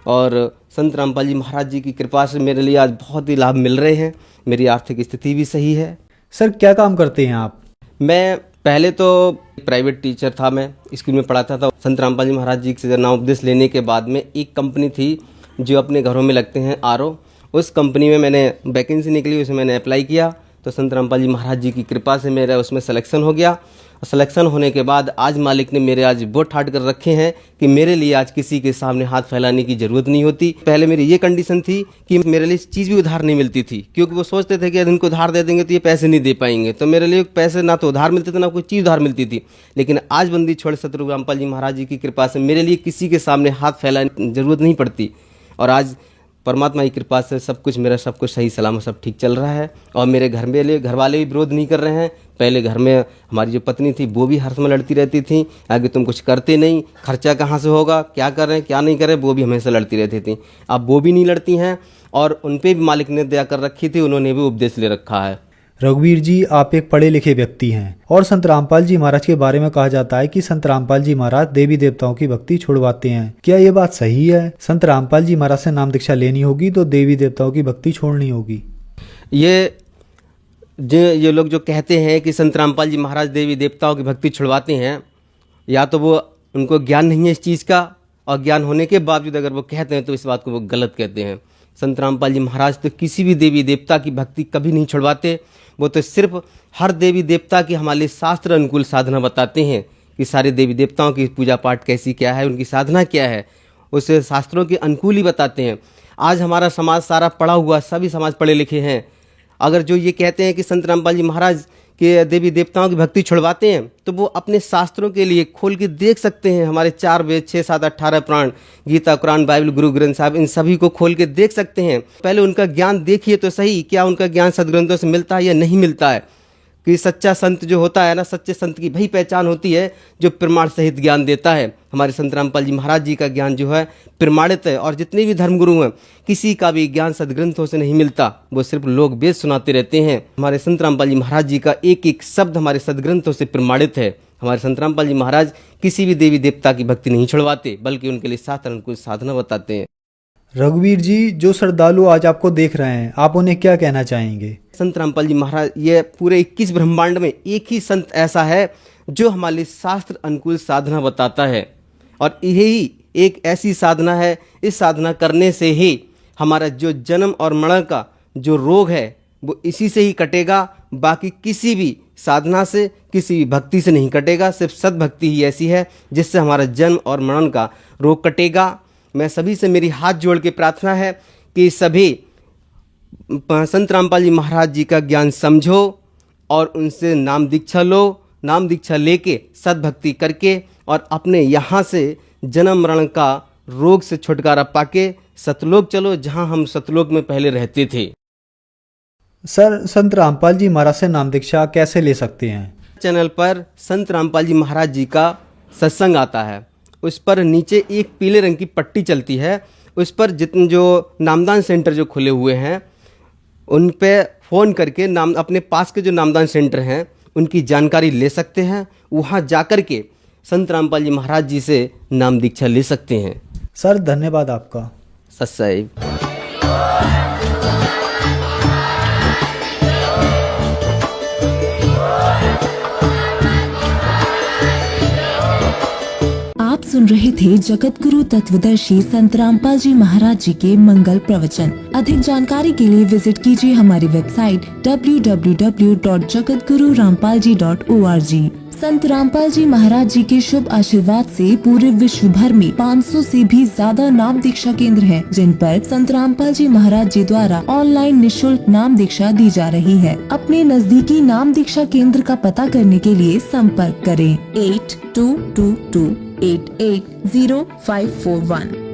और संत रामपाल जी महाराज जी की कृपा से मेरे लिए आज बहुत ही लाभ मिल रहे हैं, मेरी आर्थिक स्थिति भी सही है। सर क्या काम करते हैं आप? मैं पहले तो प्राइवेट टीचर था, मैं स्कूल में पढ़ाता था। संत रामपाल जी महाराज जी से नाम उपदेश लेने के बाद में एक कंपनी थी जो अपने घरों में लगते हैं RO, उस कंपनी में मैंने वैकेंसी निकली, उसमें मैंने अप्लाई किया। तो संत रामपाल जी महाराज जी की कृपा से मेरा उसमें सिलेक्शन हो गया। सिलेक्शन होने के बाद आज मालिक ने मेरे आज वो ठाट कर रखे हैं कि मेरे लिए आज किसी के सामने हाथ फैलाने की ज़रूरत नहीं होती। पहले मेरी ये कंडीशन थी कि मेरे लिए चीज़ भी उधार नहीं मिलती थी, क्योंकि वो सोचते थे कि यदि इनको उधार दे देंगे तो ये पैसे नहीं दे पाएंगे। तो मेरे लिए पैसे ना तो उधार मिलते थे ना कोई चीज़ उधार मिलती थी। लेकिन आज बंदी छोड़ सतगुरु रामपाल जी महाराज जी की कृपा से मेरे लिए किसी के सामने हाथ फैलाने की ज़रूरत नहीं पड़ती। और आज परमात्मा की कृपा से सब कुछ मेरा सब कुछ सही सलामत सब ठीक चल रहा है। और मेरे घर वाले भी विरोध नहीं कर रहे हैं। पहले घर में हमारी जो पत्नी थी वो भी हर समय लड़ती रहती थी, आगे तुम कुछ करते नहीं, खर्चा कहाँ से होगा, क्या कर रहे हैं क्या नहीं कर रहे, वो भी हमेशा लड़ती रहती थी। अब वो भी नहीं लड़ती हैं और उन पर भी मालिक ने दया कर रखी थी, उन्होंने भी उपदेश ले रखा है। रघुवीर जी, आप एक पढ़े लिखे व्यक्ति हैं और संत रामपाल जी महाराज के बारे में कहा जाता है कि संत रामपाल जी महाराज देवी देवताओं की भक्ति छुड़वाते हैं। क्या ये बात सही है? संत रामपाल जी महाराज से नाम दीक्षा लेनी होगी तो देवी देवताओं की भक्ति छोड़नी होगी? ये लोग जो कहते हैं कि संत रामपाल जी महाराज देवी देवताओं की भक्ति छुड़वाते हैं, या तो वो उनको ज्ञान नहीं है इस चीज़ का, और ज्ञान होने के बावजूद अगर वो कहते हैं तो इस बात को वो गलत कहते हैं। संत रामपाल जी महाराज तो किसी भी देवी देवता की भक्ति कभी नहीं छुड़वाते। वो तो सिर्फ हर देवी देवता की हमारे लिए शास्त्र अनुकूल साधना बताते हैं कि सारे देवी देवताओं की पूजा पाठ कैसी क्या है, उनकी साधना क्या है, उसे शास्त्रों के अनुकूल ही बताते हैं। आज हमारा समाज सारा पढ़ा हुआ, सभी समाज पढ़े लिखे हैं। अगर जो ये कहते हैं कि संत रामपाल जी महाराज के देवी देवताओं की भक्ति छुड़वाते हैं, तो वो अपने शास्त्रों के लिए खोल के देख सकते हैं। हमारे 4 वेद 6 7 18 पुराण, गीता, कुरान, बाइबल, गुरु ग्रंथ साहब, इन सभी को खोल के देख सकते हैं। पहले उनका ज्ञान देखिए तो सही, क्या उनका ज्ञान सदग्रंथों से मिलता है या नहीं मिलता है। कि सच्चा संत जो होता है ना, सच्चे संत की वही पहचान होती है जो प्रमाण सहित ज्ञान देता है। हमारे संत रामपाल जी महाराज जी का ज्ञान जो है प्रमाणित है। और जितने भी धर्मगुरु हैं, किसी का भी ज्ञान सदग्रंथों से नहीं मिलता, वो सिर्फ लोग वेद सुनाते रहते हैं। हमारे संत रामपाल जी महाराज जी का एक एक शब्द हमारे सदग्रंथों से प्रमाणित है। हमारे संत रामपाल जी महाराज किसी भी देवी देवता की भक्ति नहीं छुड़वाते, बल्कि उनके लिए शास्त्र अनुकूल साधना बताते हैं। रघुवीर जी, जो श्रद्धालु आज आपको देख रहे हैं, आप उन्हें क्या कहना चाहेंगे? संत रामपाल जी महाराज, ये पूरे 21 ब्रह्मांड में एक ही संत ऐसा है जो हमारे लिए शास्त्र अनुकूल साधना बताता है। और यही एक ऐसी साधना है, इस साधना करने से ही हमारा जो जन्म और मरण का जो रोग है वो इसी से ही कटेगा। बाकी किसी भी साधना से, किसी भी भक्ति से नहीं कटेगा। सिर्फ सद्भक्ति ही ऐसी है जिससे हमारा जन्म और मरण का रोग कटेगा। मैं सभी से मेरी हाथ जोड़ के प्रार्थना है कि सभी संत रामपाल जी महाराज जी का ज्ञान समझो और उनसे नाम दीक्षा लो। नाम दीक्षा लेके सद्भक्ति करके और अपने यहाँ से जन्म मरण का रोग से छुटकारा पाके सतलोक चलो, जहाँ हम सतलोक में पहले रहते थे। सर, संत रामपाल जी महाराज से नाम दीक्षा कैसे ले सकते हैं? चैनल पर संत रामपाल जी महाराज जी का सत्संग आता है, उस पर नीचे एक पीले रंग की पट्टी चलती है। उस पर जितने जो नामदान सेंटर जो खुले हुए हैं उन पे फ़ोन करके नाम अपने पास के जो नामदान सेंटर हैं उनकी जानकारी ले सकते हैं। वहाँ जाकर के संत रामपाल जी महाराज जी से नाम दीक्षा ले सकते हैं। सर, धन्यवाद आपका। सत्सई। आप सुन रहे थे जगत गुरु तत्वदर्शी संत रामपाल जी महाराज जी के मंगल प्रवचन। अधिक जानकारी के लिए विजिट कीजिए हमारी वेबसाइट www.jagatgururampalji.org। संत रामपाल जी महाराज जी के शुभ आशीर्वाद से पूरे विश्व भर में 500 से भी ज्यादा नाम दीक्षा केंद्र हैं, जिन पर संत रामपाल जी महाराज जी द्वारा ऑनलाइन निःशुल्क नाम दीक्षा दी जा रही है। अपने नजदीकी नाम दीक्षा केंद्र का पता करने के लिए संपर्क करें 8222880541।